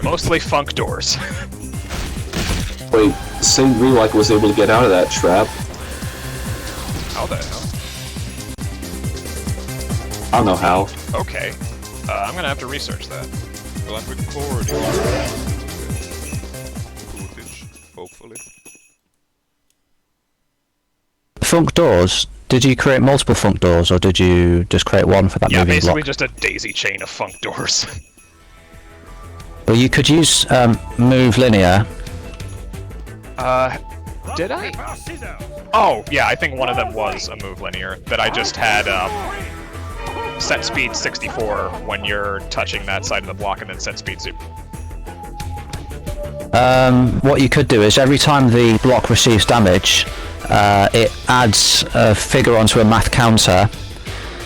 Mostly funk doors. Wait, Saint Relike was able to get out of that trap. How the hell? I don't know how. Okay. I'm gonna have to research that. Well, I'm recording footage, hopefully. Funk doors? Did you create multiple funk doors, or did you just create one for that Yeah, moving basically block? just a daisy chain of funk doors. Well, you could use move linear. Did I? Oh, yeah, I think one of them was a move linear, that I just had, set speed 64 when you're touching that side of the block, and then set speed 0. What you could do is every time the block receives damage, it adds a figure onto a math counter,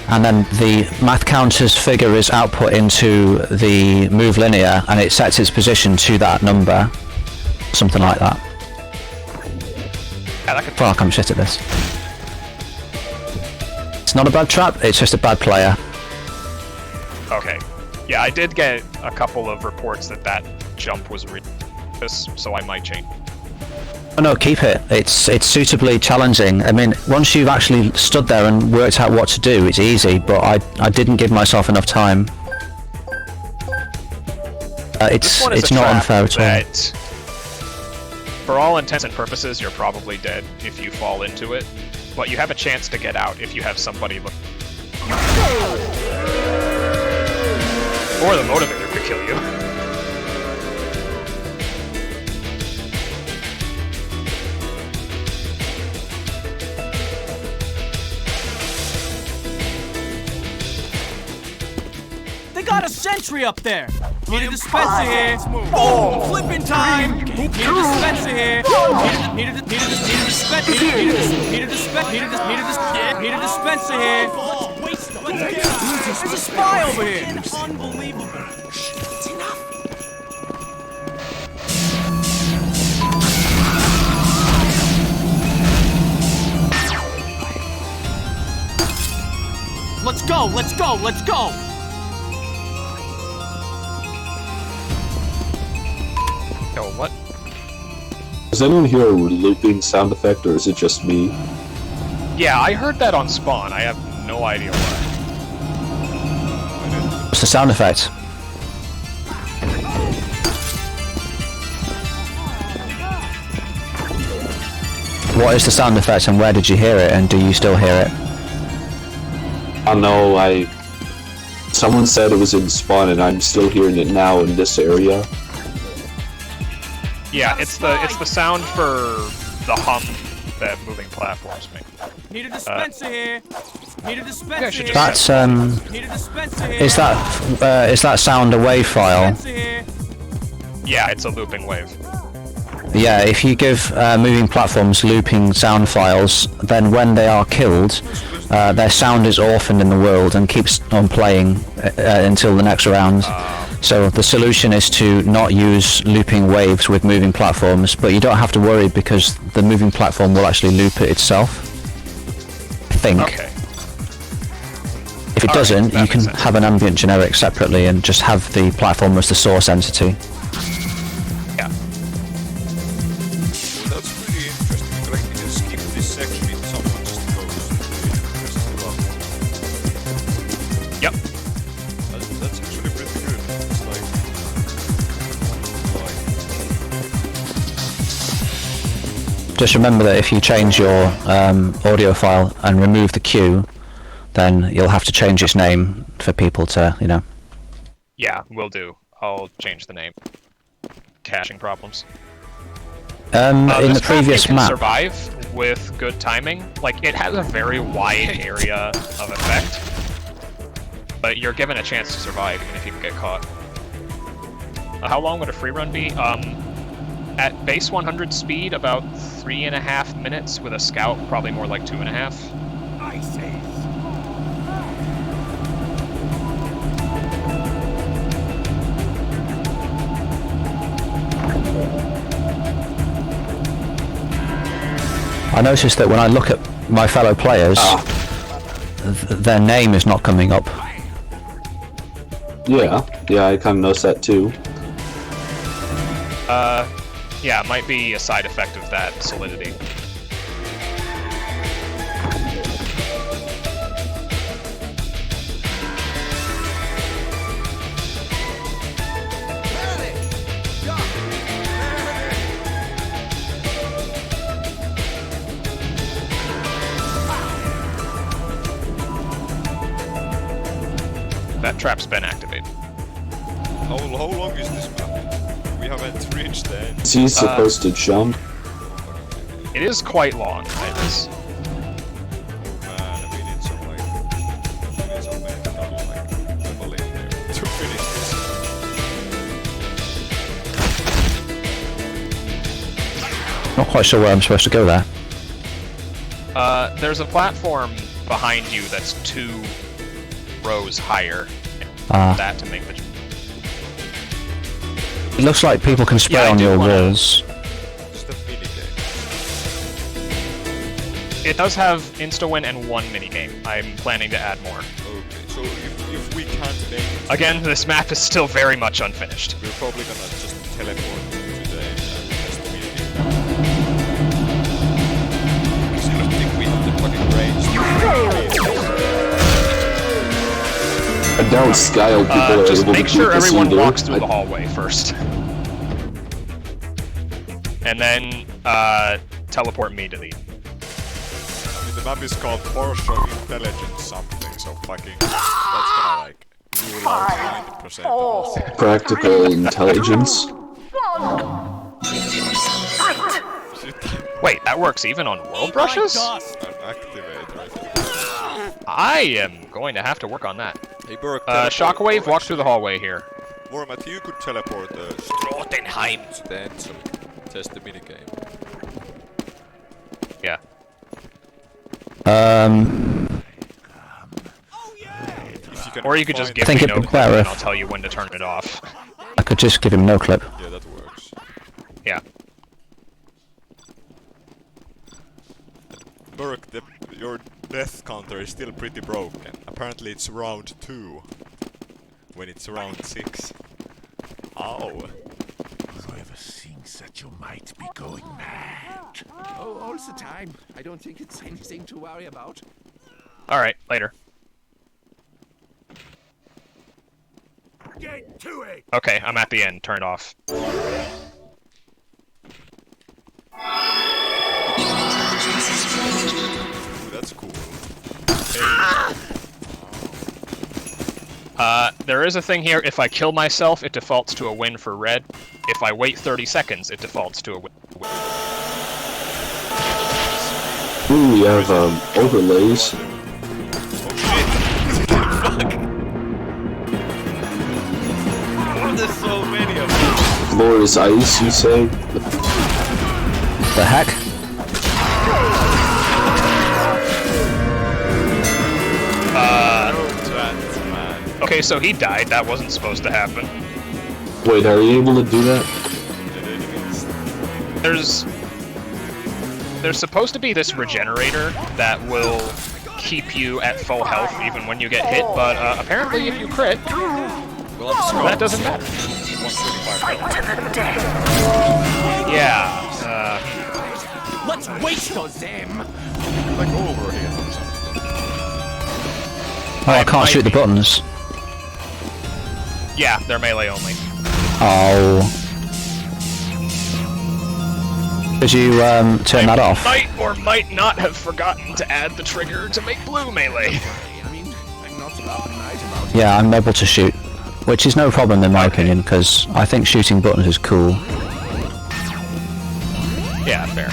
and then the math counter's figure is output into the move linear, and it sets its position to that number. Something like that. Yeah, that could... Fuck, I'm shit at this. It's not a bad trap, it's just a bad player. Okay. Yeah, I did get a couple of reports that that jump was so I might change. Oh no, keep it. It's suitably challenging. I mean, once you've actually stood there and worked out what to do, it's easy, but I didn't give myself enough time. This one is It's a not trap unfair at all. that, for all intents and purposes, you're probably dead if you fall into it, but you have a chance to get out if you have somebody look. Or the motivator could kill you. They got a sentry up there! Need a dispenser here! Boom! Flipping time! Need a dispenser here! Need a dispenser here! Need a dispenser here! There's a spy over here! Unbelievable! It's enough! Let's go! Let's go! Let's go! Oh, what? Does anyone hear a looping sound effect, or is it just me? Yeah, I heard that on spawn. I have no idea why. What's the sound effect? What is the sound effect, and where did you hear it, and do you still hear it? I know, someone said it was in spawn, and I'm still hearing it now in this area. Yeah, it's the sound for the hum that moving platforms make. Need a dispenser here! Need a dispenser here! That's Need a dispenser here! is that sound a wave file? Yeah, it's a looping wave. Yeah, if you give moving platforms looping sound files, then when they are killed, their sound is orphaned in the world and keeps on playing until the next round. So the solution is to not use looping waves with moving platforms, but you don't have to worry because the moving platform will actually loop it itself. I think. Okay. If it doesn't, you can have an ambient generic separately and just have the platform as the source entity. Yeah. Well, that's pretty interesting. Like, you can skip this section if someone just goes to Yep. That's actually pretty good. It's like... Just remember that if you change your audio file and remove the cue, then you'll have to change its name for people to, you know. Yeah, will do. I'll change the name. Caching problems. In This the previous can map, survive with good timing. Like, it has a very wide area of effect, but you're given a chance to survive even if you get caught. How long would a free run be? At base 100 speed, about 3.5 minutes. With a scout, probably more like 2.5. I noticed that when I look at my fellow players, their name is not coming up. Yeah, I kind of noticed that too. Yeah, it might be a side effect of that solidity. That trap's been activated. How long is this map? We haven't reached the end. Is he supposed to jump? It is quite long. It is. Oh man, we need some level in here to finish this. Not quite sure where I'm supposed to go there. There's a platform behind you that's 2 rows higher. That to make the. It looks like people can spray on your walls. Just a minigame. It does have insta-win and 1 minigame. I'm planning to add more. Okay, so if we can't make it, Again, this map is still very much unfinished. we're probably gonna just teleport to the end and test the minigame. Because I don't think we have the fucking range. I doubt Skyle people are Just able to make beat sure this everyone either. walks through the hallway first. And then, teleport me to the... I mean, the map is called partial intelligence something, so fucking... That's gonna like rule out 90% of us. Practical intelligence. Wait, that works even on world brushes? Activate right there. I am going to have to work on that. Hey, Burke, Shockwave, walk through the hallway here. Wormat, you could teleport Strotenheim to the end so we can test the minigame. Yeah. Or you could just give me Think no it'd be clip better and if- I'll tell you when to turn it off. I could just give him no clip. Yeah, that works. Yeah. Burke, your death counter is still pretty broken. Apparently it's round 2. When it's round 6. Ow. Whoever thinks that you might be going mad. Oh, all the time. I don't think it's anything to worry about. Alright, later. Get to it! Okay, I'm at the end. Turn it off. Ooh, that's cool. There is a thing here. If I kill myself, it defaults to a win for red. If I wait 30 seconds, it defaults to a win. Ooh, we have overlays. Oh shit! Fuck! Oh, there's so many of them. Floor is ice, you say? The heck? Okay, so he died. That wasn't supposed to happen. Wait, are you able to do that? There's supposed to be this regenerator that will keep you at full health even when you get hit, but apparently if you crit, that doesn't matter. 125 Fight health. to the death. Yeah, Let's waste on them. Like over here or something. Oh, I can't shoot the buttons. yeah, they're melee only. Oh. Did you turn that off? Might or might not have forgotten to add the trigger to make blue melee. I mean, I'm not up at night about it. Yeah, I'm able to shoot, which is no problem in my opinion, because I think shooting buttons is cool. Yeah, fair.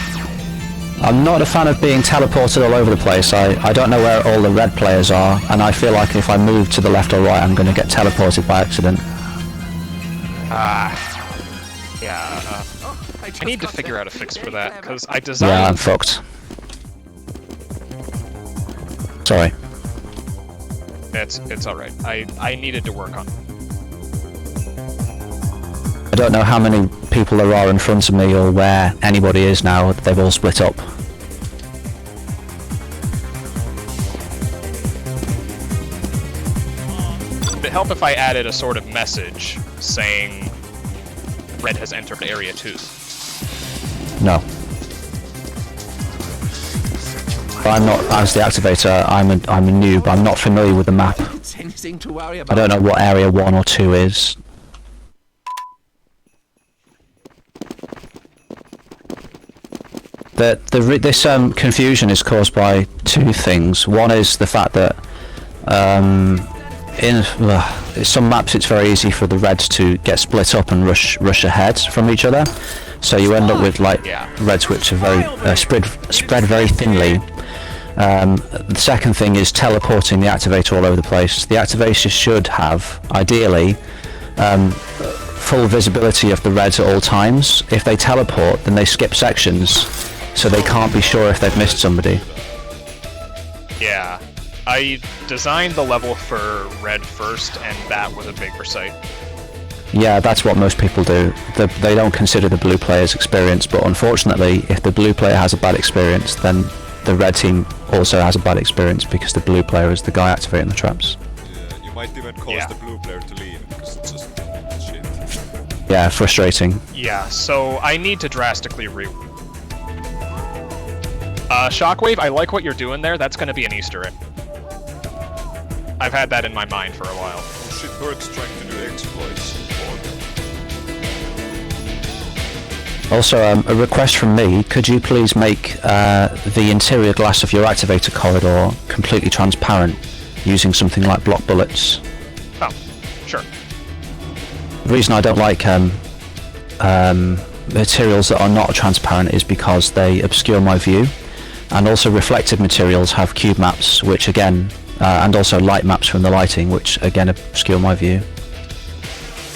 I'm not a fan of being teleported all over the place. I don't know where all the red players are, and I feel like if I move to the left or right, I'm going to get teleported by accident. Yeah, I need to figure out a fix for that, because I Yeah, designed... I'm fucked. Sorry. It's alright. I needed to work on it. I don't know how many people there are in front of me or where anybody is now. They've all split up. Would it help if I added a sort of message saying red has entered area 2? No. I'm not, as the activator, I'm a noob. I'm not familiar with the map. It's anything to worry I about. don't know what area 1 or 2 is. This confusion is caused by two things. One is the fact that in some maps it's very easy for the reds to get split up and rush ahead from each other. So you end up with like reds which are very spread very thinly. The second thing is teleporting the activator all over the place. The activator should have, ideally, full visibility of the reds at all times. If they teleport, then they skip sections, so they can't be sure if they've missed somebody. Yeah. I designed the level for red first, and that was a big oversight. Yeah, that's what most people do. They don't consider the blue player's experience, but unfortunately, if the blue player has a bad experience, then the red team also has a bad experience because the blue player is the guy activating the traps. Yeah, you might even cause the blue player to leave because it's just shit. Yeah, frustrating. Yeah, so I need to drastically Shockwave, I like what you're doing there. That's going to be an Easter egg. I've had that in my mind for a while. Oh shit, Bert's trying to do exploits. Also, a request from me, could you please make the interior glass of your activator corridor completely transparent using something like block bullets? Oh, sure. The reason I don't like materials that are not transparent is because they obscure my view, and also reflective materials have cube maps, which again, and also light maps from the lighting, which again obscure my view.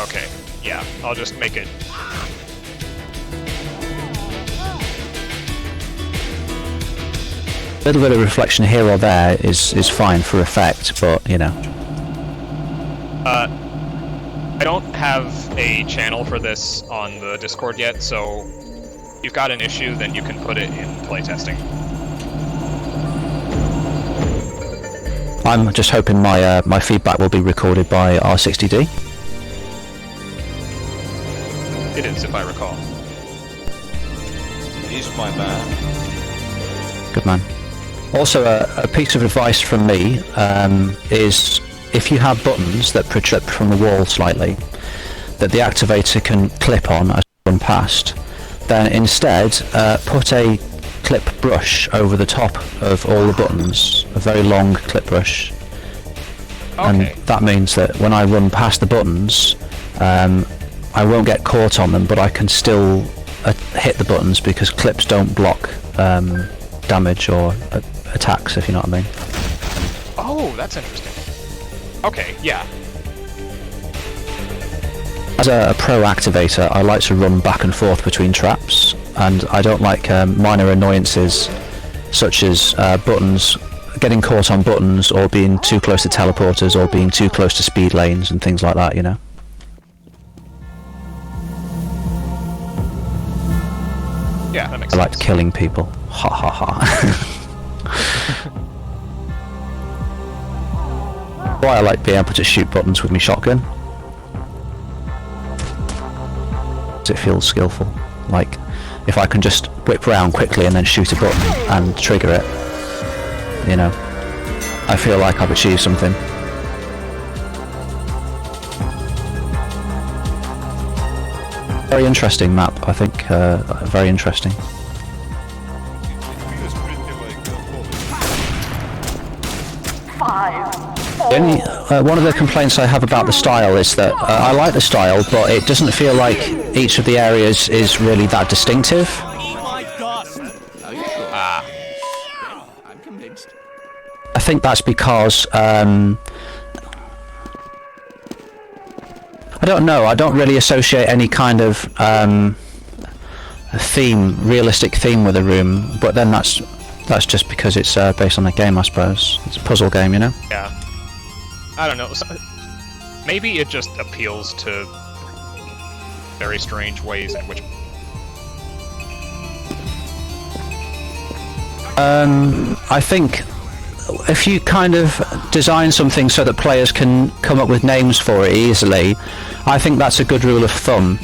Okay, yeah, I'll just make it. A little bit of reflection here or there is fine for effect, but you know. I don't have a channel for this on the Discord yet, so if you've got an issue, then you can put it in playtesting. I'm just hoping my feedback will be recorded by R60D. It is, if I recall. He's my man. Good man. Also, a piece of advice from me is if you have buttons that protrude from the wall slightly, that the activator can clip on as you run past, then instead put a clip brush over the top of all the buttons, a very long clip brush. Okay. And that means that when I run past the buttons, I won't get caught on them, but I can still hit the buttons because clips don't block damage or attacks, if you know what I mean. Oh, that's interesting. Okay, yeah. As a pro activator, I like to run back and forth between traps, and I don't like minor annoyances such as buttons, getting caught on buttons, or being too close to teleporters, or being too close to speed lanes and things like that, you know. Yeah, that makes I sense. like killing people. Ha ha ha. Why I like being able to shoot buttons with my shotgun. It feels skillful. Like, if I can just whip round quickly and then shoot a button and trigger it, you know, I feel like I've achieved something. Very interesting map, I think. Very interesting. One of the complaints I have about the style is that I like the style, but it doesn't feel like each of the areas is really that distinctive. Are you sure? Well, I'm convinced. I think that's because I don't know. I don't really associate any kind of realistic theme with a room. But then that's just because it's based on a game, I suppose. It's a puzzle game, you know. Yeah. I don't know. Maybe it just appeals to very strange ways in which. I think if you kind of design something so that players can come up with names for it easily, I think that's a good rule of thumb.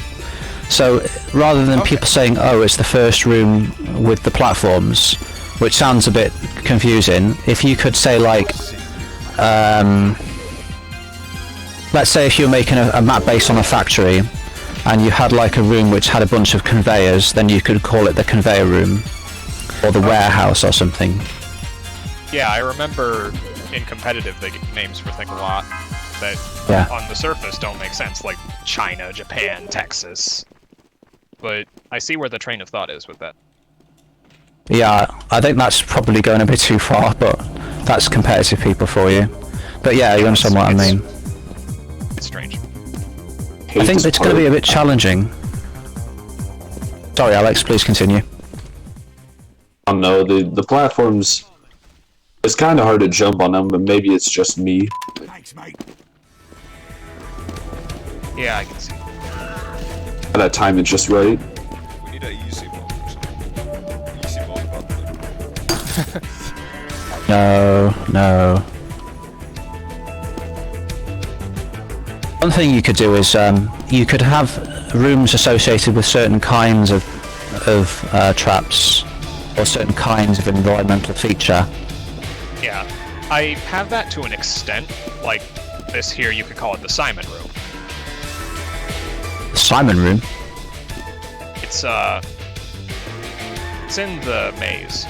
So rather than people saying, oh, it's the first room with the platforms, which sounds a bit confusing, if you could say like, let's say if you're making a map based on a factory and you had like a room which had a bunch of conveyors, then you could call it the conveyor room or the warehouse or something. Yeah, I remember in competitive they get names for things a lot that on the surface don't make sense, like China, Japan, Texas. But I see where the train of thought is with that. Yeah, I think that's probably going a bit too far, but that's competitive people for you. But yeah, you understand what I mean. It's strange. I think it's going to be a bit challenging. Sorry, Alex, please continue. I don't know, the platforms, it's kind of hard to jump on them, but maybe it's just me. Thanks, mate. Yeah, I can see. That time is just right. We need an easy mode or something. Easy mode button. No. One thing you could do is you could have rooms associated with certain kinds of traps or certain kinds of environmental feature. Yeah, I have that to an extent. Like this here, you could call it the Simon Room. The Simon Room? It's in the maze.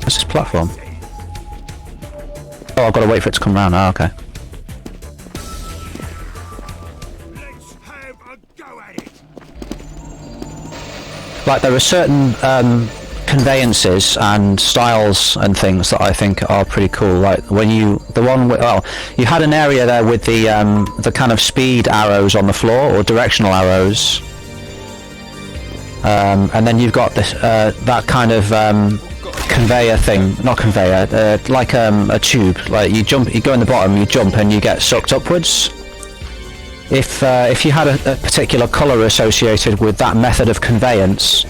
What's this platform? Oh, I've got to wait for it to come round. Oh, okay. Let's have a go at it. Like, there are certain conveyances and styles and things that I think are pretty cool. Like when you had an area there with the kind of speed arrows on the floor or directional arrows, and then you've got this that kind of conveyor thing, not conveyor, like a tube. Like you go in the bottom, you jump, and you get sucked upwards. If you had a particular colour associated with that method of conveyance,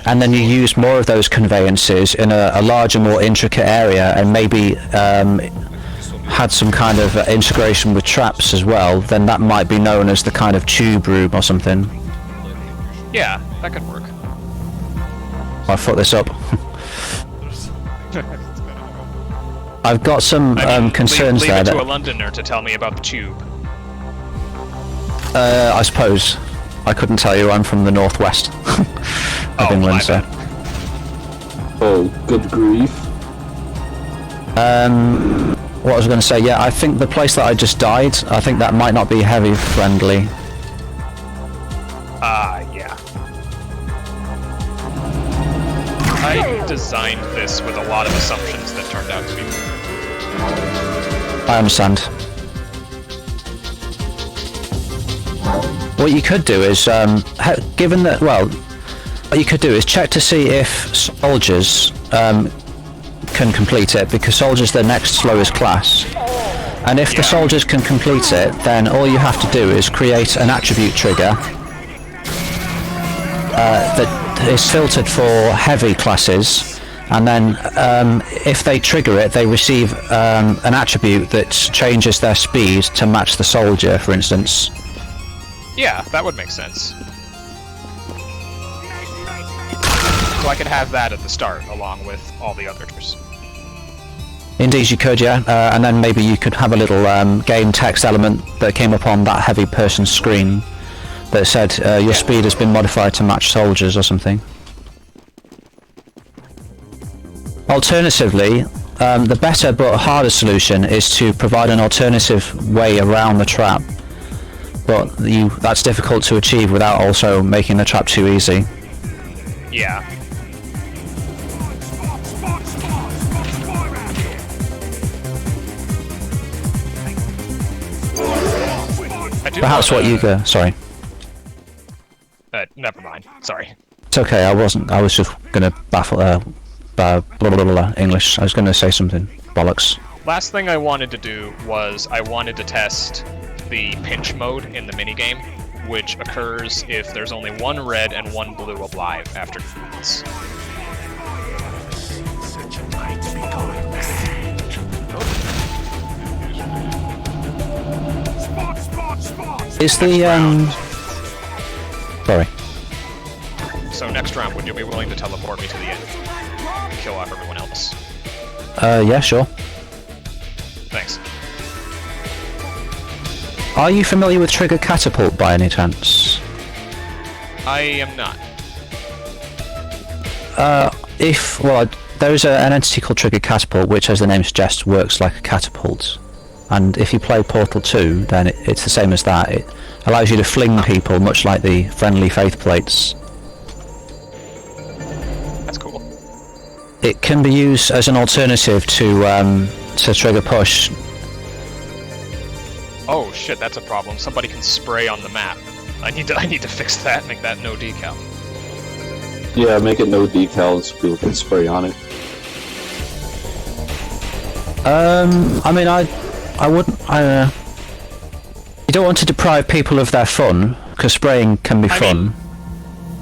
and then you use more of those conveyances in a larger, more intricate area, and maybe had some kind of integration with traps as well, then that might be known as the kind of tube room or something. Yeah, that could work. I thought this up. I've got some concerns leave there. Leave it to a Londoner to tell me about the tube. I suppose. I couldn't tell you. I'm from the northwest of England, so. Oh, good grief. What I was going to say, yeah, I think the place that I just died, I think that might not be heavy friendly. Yeah. I designed this with a lot of assumptions that turned out to be wrong. I understand. What you could do is, given that, what you could do is check to see if soldiers can complete it, because soldiers are the next slowest class. And if the soldiers can complete it, then all you have to do is create an attribute trigger that is filtered for heavy classes, and then if they trigger it, they receive an attribute that changes their speed to match the soldier, for instance. Yeah, that would make sense. So I could have that at the start, along with all the others. Indeed you could, yeah. And then maybe you could have a little game text element that came up on that heavy person's screen that said your speed has been modified to match soldiers or something. Alternatively, the better but harder solution is to provide an alternative way around the trap. But that's difficult to achieve without also making the trap too easy. Yeah. Perhaps what you go. Sorry. Never mind. Sorry. It's okay. I was just gonna baffle. Blah, blah, blah, blah, English. I was gonna say something. Bollocks. Last thing I wanted to do was I wanted to test the pinch mode in the minigame. which occurs if there's only one red and one blue alive after defense. Such a might be going mad. Spot. Is the Sorry. So next round, would you be willing to teleport me to the end? Kill off everyone else. Yeah, sure. Thanks. Are you familiar with Trigger Catapult by any chance? I am not. There's an entity called Trigger Catapult, which, as the name suggests, works like a catapult. And if you play Portal 2, then it's the same as that. It allows you to fling people, much like the friendly faith plates. That's cool. It can be used as an alternative to Trigger Push. Oh shit, that's a problem. Somebody can spray on the map. I need to fix that. Make that no decal. Yeah, make it no decals. People can spray on it. I mean, I wouldn't. You don't want to deprive people of their fun, because spraying can be fun. mean,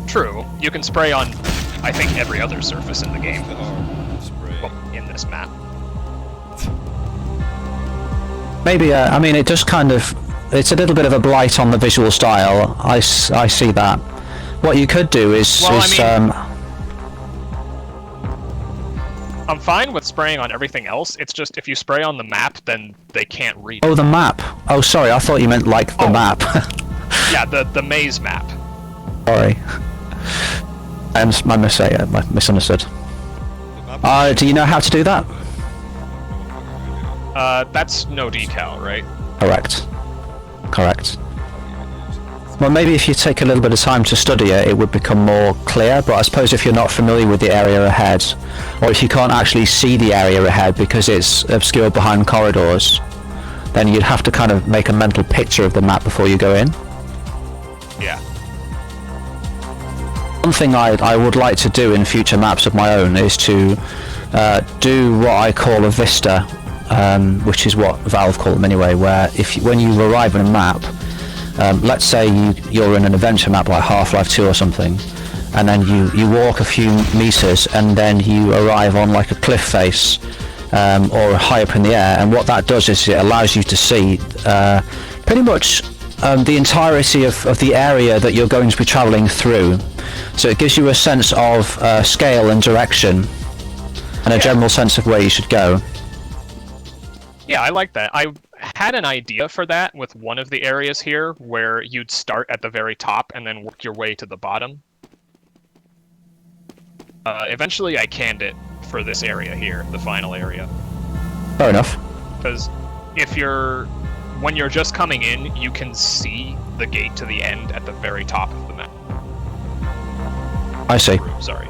true. You can spray on, I think, every other surface in the game. Well, in this map. Maybe, I mean, it just kind of... It's a little bit of a blight on the visual style. I see that. What you could do is... I'm fine with spraying on everything else, it's just if you spray on the map, then they can't read it. Oh, the map! Oh, sorry, I thought you meant, like, the map. Yeah, the maze map. Sorry. I misunderstood. Do you know how to do that? That's no decal, right? Correct. Well, maybe if you take a little bit of time to study it, it would become more clear, but I suppose if you're not familiar with the area ahead, or if you can't actually see the area ahead because it's obscured behind corridors, then you'd have to kind of make a mental picture of the map before you go in. Yeah. One thing I would like to do in future maps of my own is to do what I call a vista, which is what Valve call them anyway, where when you arrive on a map, let's say you're in an adventure map like Half-Life 2 or something, and then you walk a few meters and then you arrive on like a cliff face or high up in the air, and what that does is it allows you to see pretty much the entirety of the area that you're going to be travelling through. So it gives you a sense of scale and direction and a general sense of where you should go. Yeah, I like that. I had an idea for that with one of the areas here, where you'd start at the very top and then work your way to the bottom. Eventually I canned it for this area here, the final area. Fair enough. Because when you're just coming in, you can see the gate to the end at the very top of the map. I see. Sorry.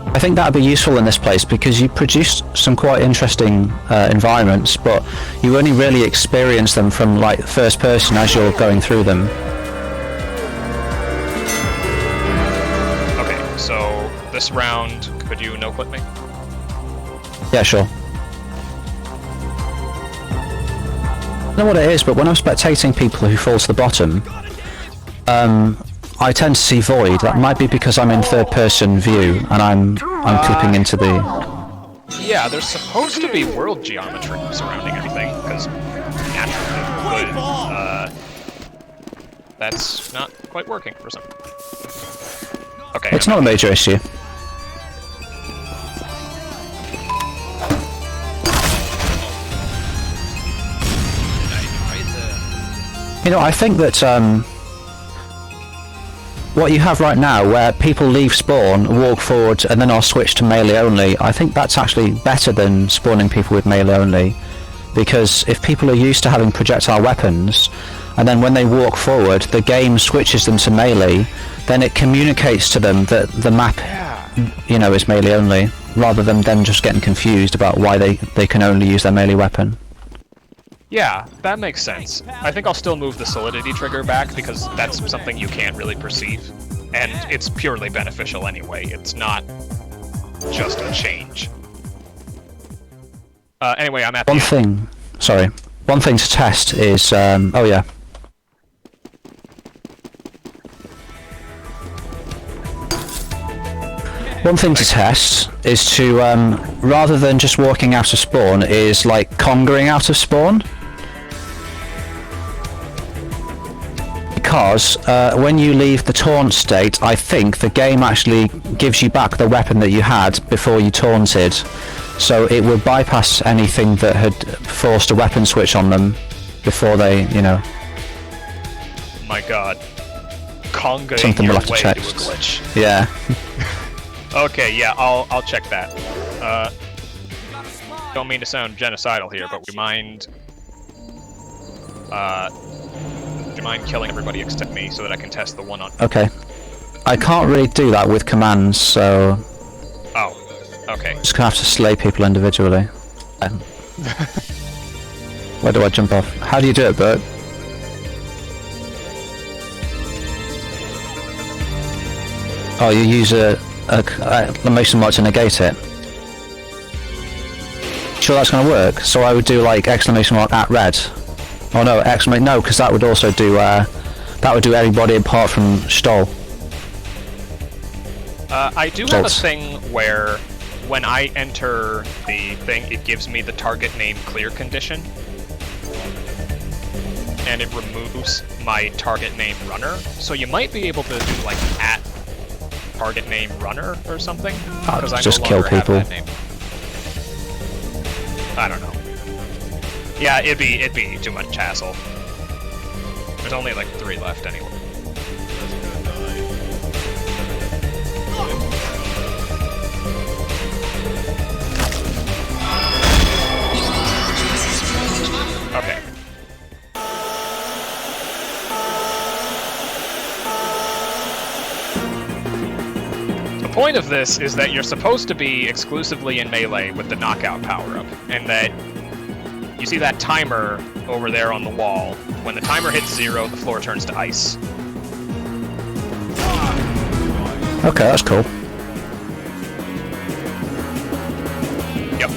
I think that would be useful in this place because you produce some quite interesting environments, but you only really experience them from like first person as you're going through them. Okay, so this round, could you no-clip me? Yeah, sure. I don't know what it is, but when I'm spectating people who fall to the bottom, I tend to see void. That might be because I'm in third-person view and I'm clipping into the... Yeah, there's supposed to be world geometry surrounding everything, because naturally, but that's not quite working for some. Okay. It's not a major issue. You know, I think that what you have right now, where people leave spawn, walk forward, and then are switched to melee only, I think that's actually better than spawning people with melee only. Because if people are used to having projectile weapons, and then when they walk forward, the game switches them to melee, then it communicates to them that the map, you know, is melee only, rather than them just getting confused about why they can only use their melee weapon. Yeah, that makes sense. I think I'll still move the solidity trigger back because that's something you can't really perceive. And it's purely beneficial anyway, it's not just a change. Anyway, I'm at One thing, sorry. one thing to test is, oh yeah. One thing to test is to, rather than just walking out of spawn, is like congering out of spawn. Because when you leave the taunt state, I think the game actually gives you back the weapon that you had before you taunted. So it would bypass anything that had forced a weapon switch on them before they, you know. My god. Conga Something your we'll have to way check. to a glitch. Yeah. Okay, yeah, I'll check that. Don't mean to sound genocidal here, but would you mind killing everybody except me so that I can test the one on... Okay. I can't really do that with commands, so... Oh, okay. Just gonna have to slay people individually. Where do I jump off? How do you do it, Bert? Oh, you use a exclamation mark to negate it. Sure that's gonna work? So I would do like exclamation mark at red. Oh no, exclamation, no, because that would also do, that would do everybody apart from Stoll. I do have a thing where when I enter the thing, it gives me the target name clear condition. And it removes my target name runner. So you might be able to do like at target name runner or something. Because I just no kill longer people. have that name. I don't know. Yeah, it'd be too much hassle. There's only like 3 left anyway. Okay. The point of this is that you're supposed to be exclusively in melee with the knockout power-up, and that you see that timer over there on the wall. When the timer hits 0, the floor turns to ice. Okay, that's cool. Yep.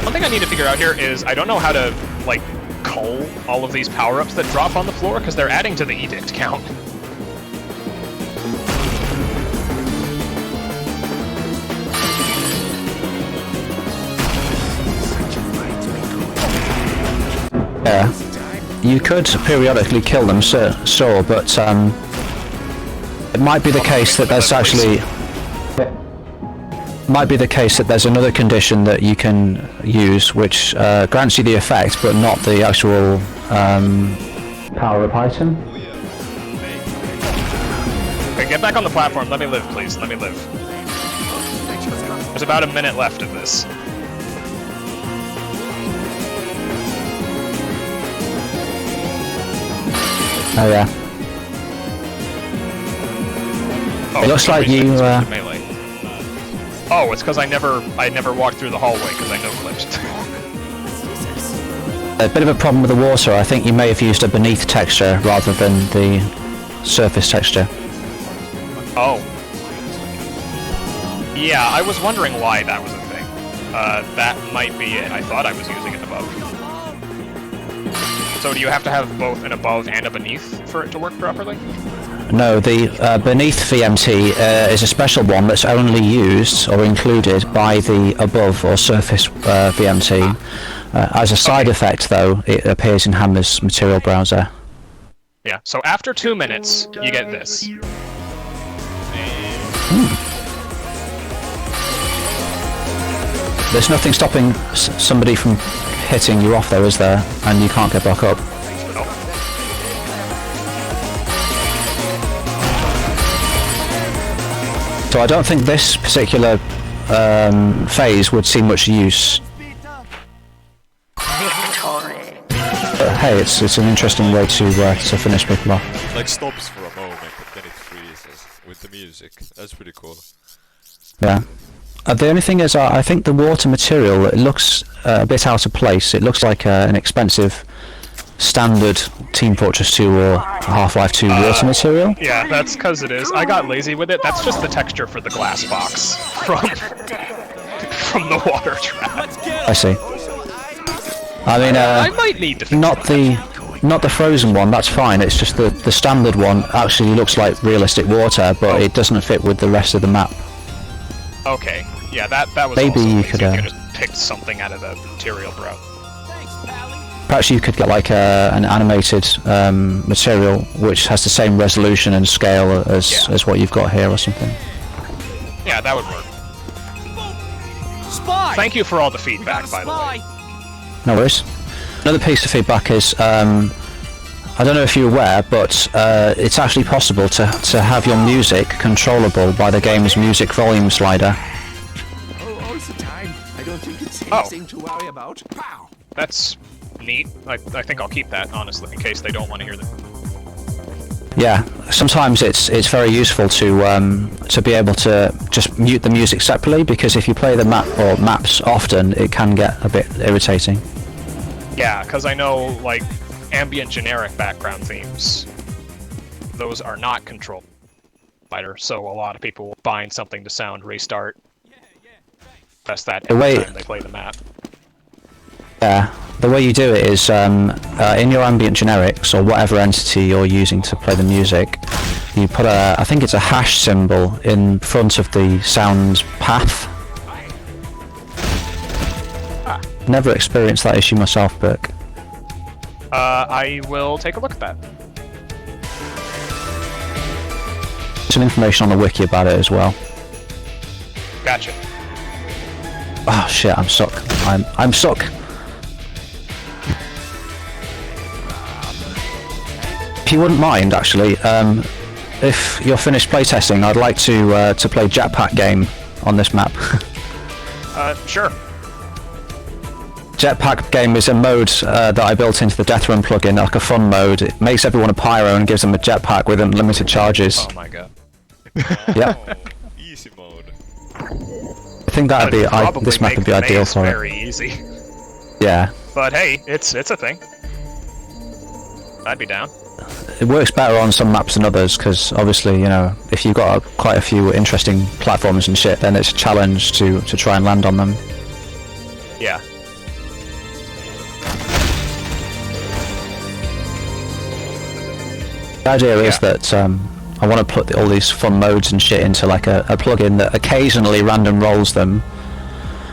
One thing I need to figure out here is I don't know how to, like, cull all of these power-ups that drop on the floor, because they're adding to the edict count. Yeah. You could periodically kill them, sure, but it might be the case that there's actually... Might be the case that there's another condition that you can use which grants you the effect but not the actual power-up item. Okay, get back on the platform. Let me live, please. Let me live. There's about a minute left of this. Oh yeah. Oh, it looks like you. Melee. Oh, it's because I never walked through the hallway because I no-clipped. A bit of a problem with the water. I think you may have used a beneath texture rather than the surface texture. Oh. Yeah, I was wondering why that was a thing. That might be it. I thought I was using it above. So do you have to have both an above and a beneath for it to work properly? No, the beneath VMT is a special one that's only used or included by the above or surface VMT. As a side effect, though, it appears in Hammer's material browser. Yeah, so after 2 minutes, you get this. There's nothing stopping somebody from hitting you off, though, is there? And you can't get back up. So I don't think this particular phase would see much use. Victory. But hey, it's an interesting way to finish people off. Like stops for a moment, but then it freezes with the music. That's pretty cool. Yeah. The only thing is, I think the water material, it looks a bit out of place. It looks like an expensive standard Team Fortress 2 or Half-Life 2 water material. Yeah, that's because it is. I got lazy with it. That's just the texture for the glass box from the water trap. I see. I mean, I might need to fix not the frozen one. That's fine. It's just the standard one actually looks like realistic water, but it doesn't fit with the rest of the map. Okay, yeah, that was Maybe also you easy. could, You could just pick something out of the material, bro. Perhaps you could get like an animated material which has the same resolution and scale as what you've got here or something. Yeah, that would work. Spy! Thank you for all the feedback, by the way. No worries. Another piece of feedback is, I don't know if you're aware, but it's actually possible to have your music controllable by the game's music volume slider. Oh, all the time. I don't think it's anything to worry about. Pow! That's neat. I think I'll keep that, honestly, in case they don't want to hear that. Yeah, sometimes it's very useful to be able to just mute the music separately, because if you play the map or maps often, it can get a bit irritating. Yeah, because I know, like, ambient generic background themes, those are not controlled by, so a lot of people will bind something to sound, restart. That's that every time they play the map. Yeah, the way you do it is in your ambient generics or whatever entity you're using to play the music, you put I think it's a hash symbol in front of the sound path. Never experienced that issue myself, Burke. I will take a look at that. Some information on the wiki about it as well. Gotcha. Oh shit, I'm stuck. I'm stuck. If you wouldn't mind, actually, if you're finished playtesting, I'd like to play Jetpack game on this map. Sure. Jetpack game is a mode that I built into the Death Run plugin, like a fun mode. It makes everyone a pyro and gives them a jetpack with unlimited charges. Oh my god. Yep. Easy mode. I think that'd be this map would be ideal for very it. easy. Yeah. But hey, it's a thing. I'd be down. It works better on some maps than others, because obviously, you know, if you've got quite a few interesting platforms and shit, then it's a challenge to try and land on them. Yeah. The idea is that I want to put all these fun modes and shit into like a plugin that occasionally random rolls them,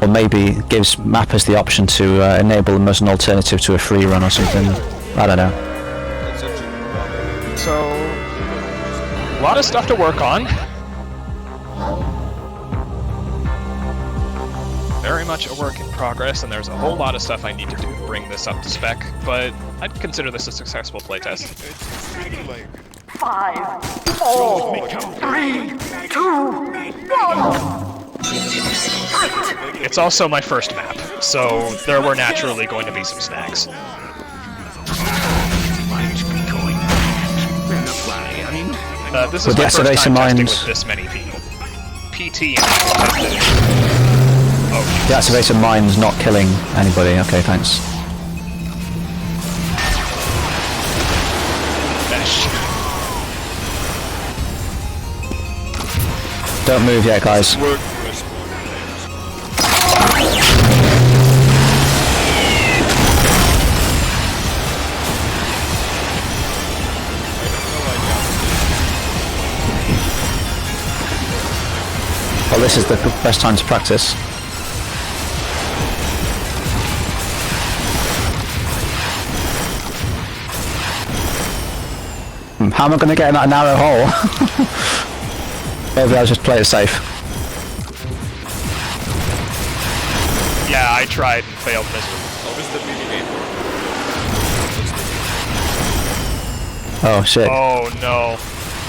or maybe gives mappers the option to enable them as an alternative to a free run or something. I don't know. So, a lot of stuff to work on. Very much a work in progress, and there's a whole lot of stuff I need to do to bring this up to spec, but I'd consider this a successful playtest. It's really like... 5, 4, 3, 2, 1. It's also my first map, so there were naturally going to be some snags. This is my first time testing with this many people. PT and oh. The activator mine's not killing anybody. Okay, thanks. Don't move yet, guys. Well, this is the best time to practice. How am I going to get in that narrow hole? Maybe I'll just play it safe. Yeah, I tried and failed miserably. What was the minigame? Oh shit. Oh no.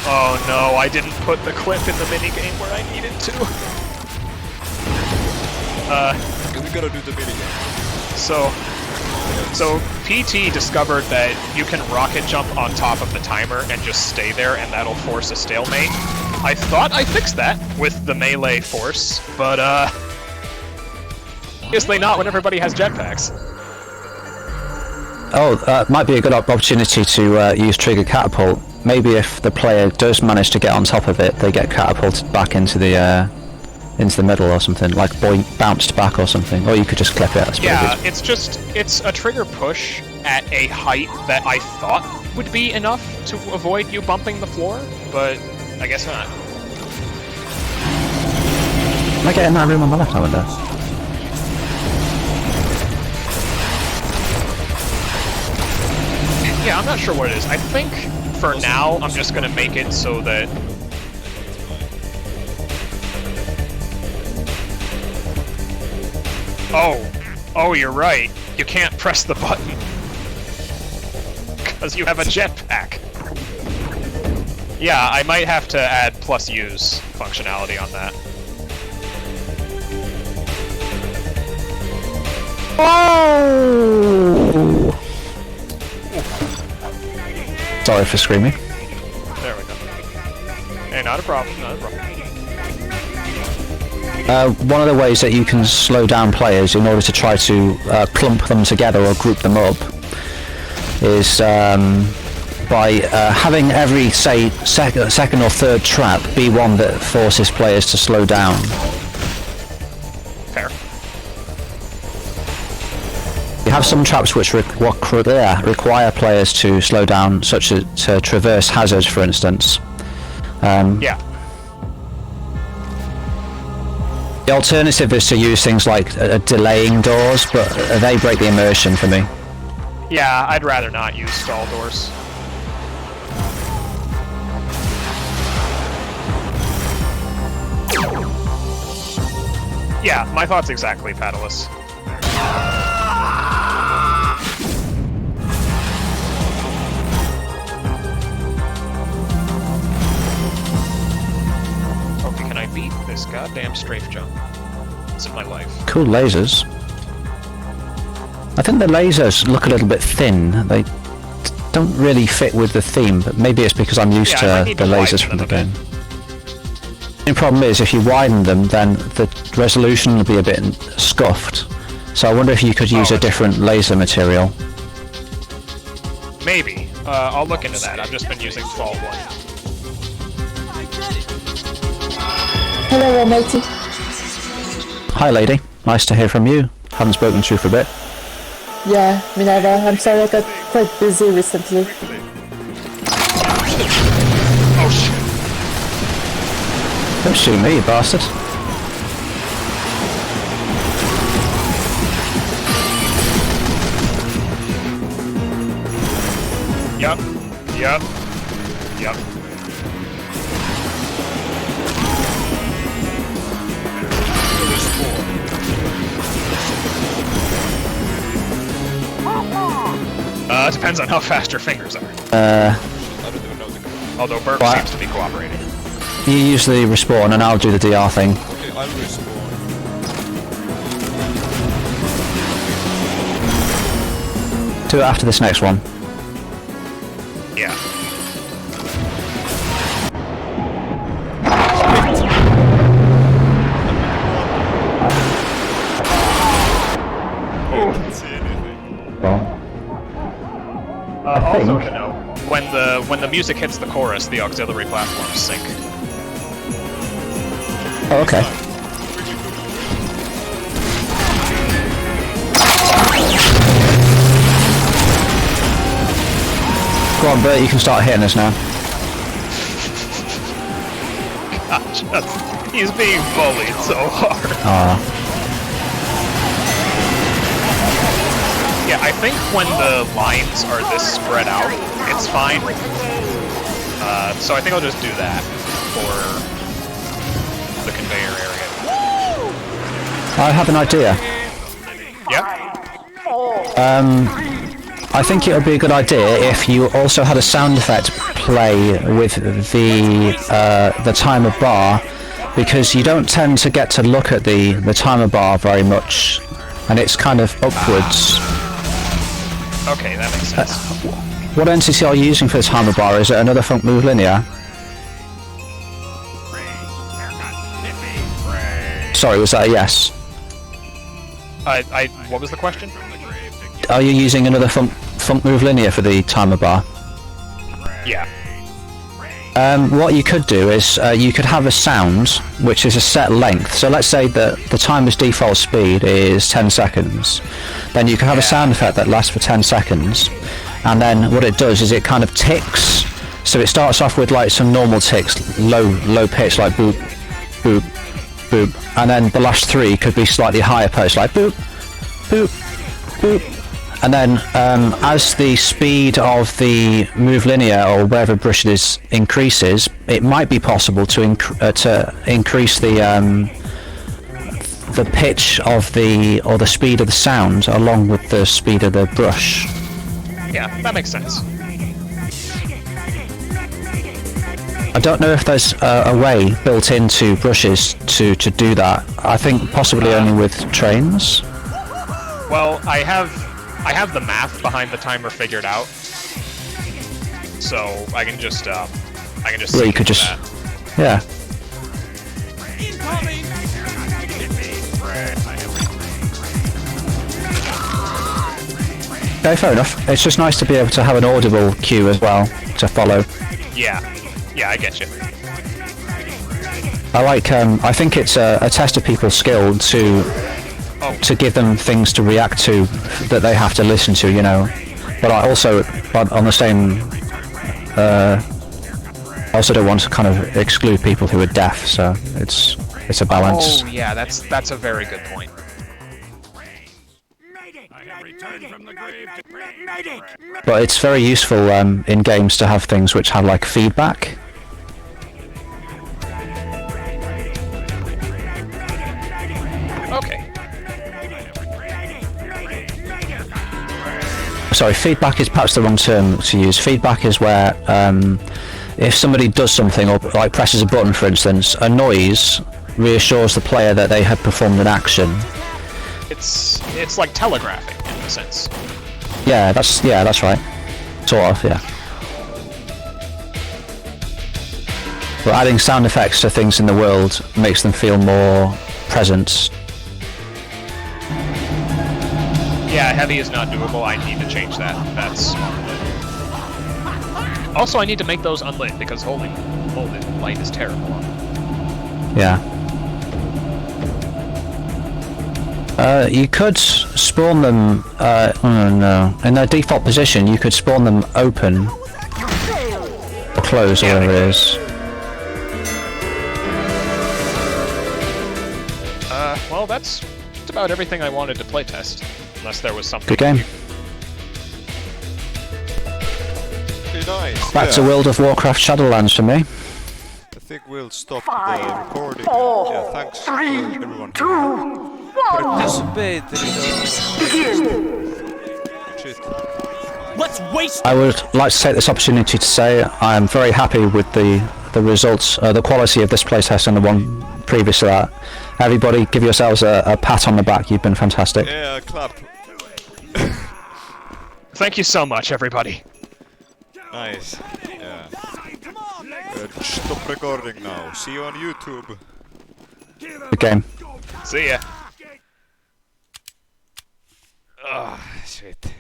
Oh no, I didn't put the clip in the minigame where I needed to. We gotta do the minigame. So PT discovered that you can rocket jump on top of the timer and just stay there, and that'll force a stalemate. I thought I fixed that with the melee force, but obviously not when everybody has jetpacks. Oh, might be a good opportunity to use trigger catapult. Maybe if the player does manage to get on top of it, they get catapulted back into the into the middle or something, like bounced back or something, or you could just clip it. That's yeah, it's a trigger push at a height that I thought would be enough to avoid you bumping the floor, but I guess not. Can I get in that room on my left, I wonder? Yeah, I'm not sure what it is. I think for now I'm just gonna make it so that Oh, you're right. You can't press the button. Because you have a jetpack. Yeah, I might have to add plus use functionality on that. Oh! Sorry for screaming. There we go. Hey, not a problem, not a problem. One of the ways that you can slow down players in order to try to clump them together or group them up is by having every, say, second or third trap be one that forces players to slow down. Fair. You have some traps which require players to slow down, such as to traverse hazards, for instance. Yeah. The alternative is to use things like delaying doors, but they break the immersion for me. Yeah, I'd rather not use stall doors. Yeah, my thoughts exactly, Paddless. Okay, can I beat this goddamn strafe jump? It's in my life. Cool lasers. I think the lasers look a little bit thin. They don't really fit with the theme, but maybe it's because I'm used to the lasers from the game. The problem is, if you widen them, then the resolution will be a bit scuffed. So I wonder if you could use a different laser material. Maybe. I'll look into that. I've just been using Fall 1. Hello, matey. Hi, lady. Nice to hear from you. Haven't spoken to you for a bit. Yeah, me neither. I'm sorry I got quite busy recently. Oh shit. Don't shoot me, you bastard. Yup. Yup. Yup. Depends on how fast your fingers are. Although Burke seems to be cooperating. You usually respawn and I'll do the DR thing. Okay, I'll respawn. Do it after this next one. Yeah. Also to know, when the music hits the chorus, the auxiliary platforms sync. Oh, okay. Go on, Bert, you can start hitting us now. Gosh, he's being bullied so hard. Yeah, I think when the lines are this spread out, it's fine. So I think I'll just do that for the conveyor area. I have an idea. Yep. I think it would be a good idea if you also had a sound effect play with the timer bar, because you don't tend to get to look at the timer bar very much, and it's kind of upwards. Okay, that makes sense. What entity are you using for the timer bar? Is it another Funk Move Linear? Sorry, was that a yes? What was the question? Are you using another Funk Move Linear for the timer bar? Yeah. What you could do is you could have a sound which is a set length. So let's say that the timer's default speed is 10 seconds. Then you can have a sound effect that lasts for 10 seconds. And then what it does is it kind of ticks. So it starts off with like some normal ticks, low pitch, like boop, boop, boop. And then the last 3 could be slightly higher pitch, like boop, boop, boop. And then as the speed of the move linear or wherever brush it is increases, it might be possible to increase the pitch of the speed of the sound along with the speed of the brush. Yeah, that makes sense. I don't know if there's a way built into brushes to do that. I think possibly only with trains. Well, I have the math behind the timer figured out, so I can just Yeah, you could just. that. Yeah. Okay, fair enough. It's just nice to be able to have an audible cue as well to follow. Yeah, I get you. I like. I think it's a test of people's skill to give them things to react to that they have to listen to, you know. But I also, on the same, I also don't want to kind of exclude people who are deaf. So it's a balance. Oh yeah, that's a very good point. But it's very useful in games to have things which have like feedback. Okay. Sorry, feedback is perhaps the wrong term to use. Feedback is where if somebody does something or like presses a button, for instance, a noise reassures the player that they have performed an action. It's like telegraphing in a sense. Yeah, that's right. Sort of, yeah. But adding sound effects to things in the world makes them feel more present. Yeah, heavy is not doable. I need to change that. That's also I need to make those unlit because holy light is terrible. Yeah. You could spawn them. Oh no! In their default position, you could spawn them open or close, or whatever it is. Well, that's just about everything I wanted to playtest, unless there was something. Good game. Pretty nice. Back to World of Warcraft Shadowlands for me. I think we'll stop the recording. Yeah, thanks to everyone who participated. Shit. Let's waste. I would like to take this opportunity to say I am very happy with the results, the quality of this playtest and the one previous to that. Everybody, give yourselves a pat on the back. You've been fantastic. Yeah, clap. Thank you so much, everybody. Nice. Yeah. Stop recording now. See you on YouTube. Good game. See ya. Ah, shit.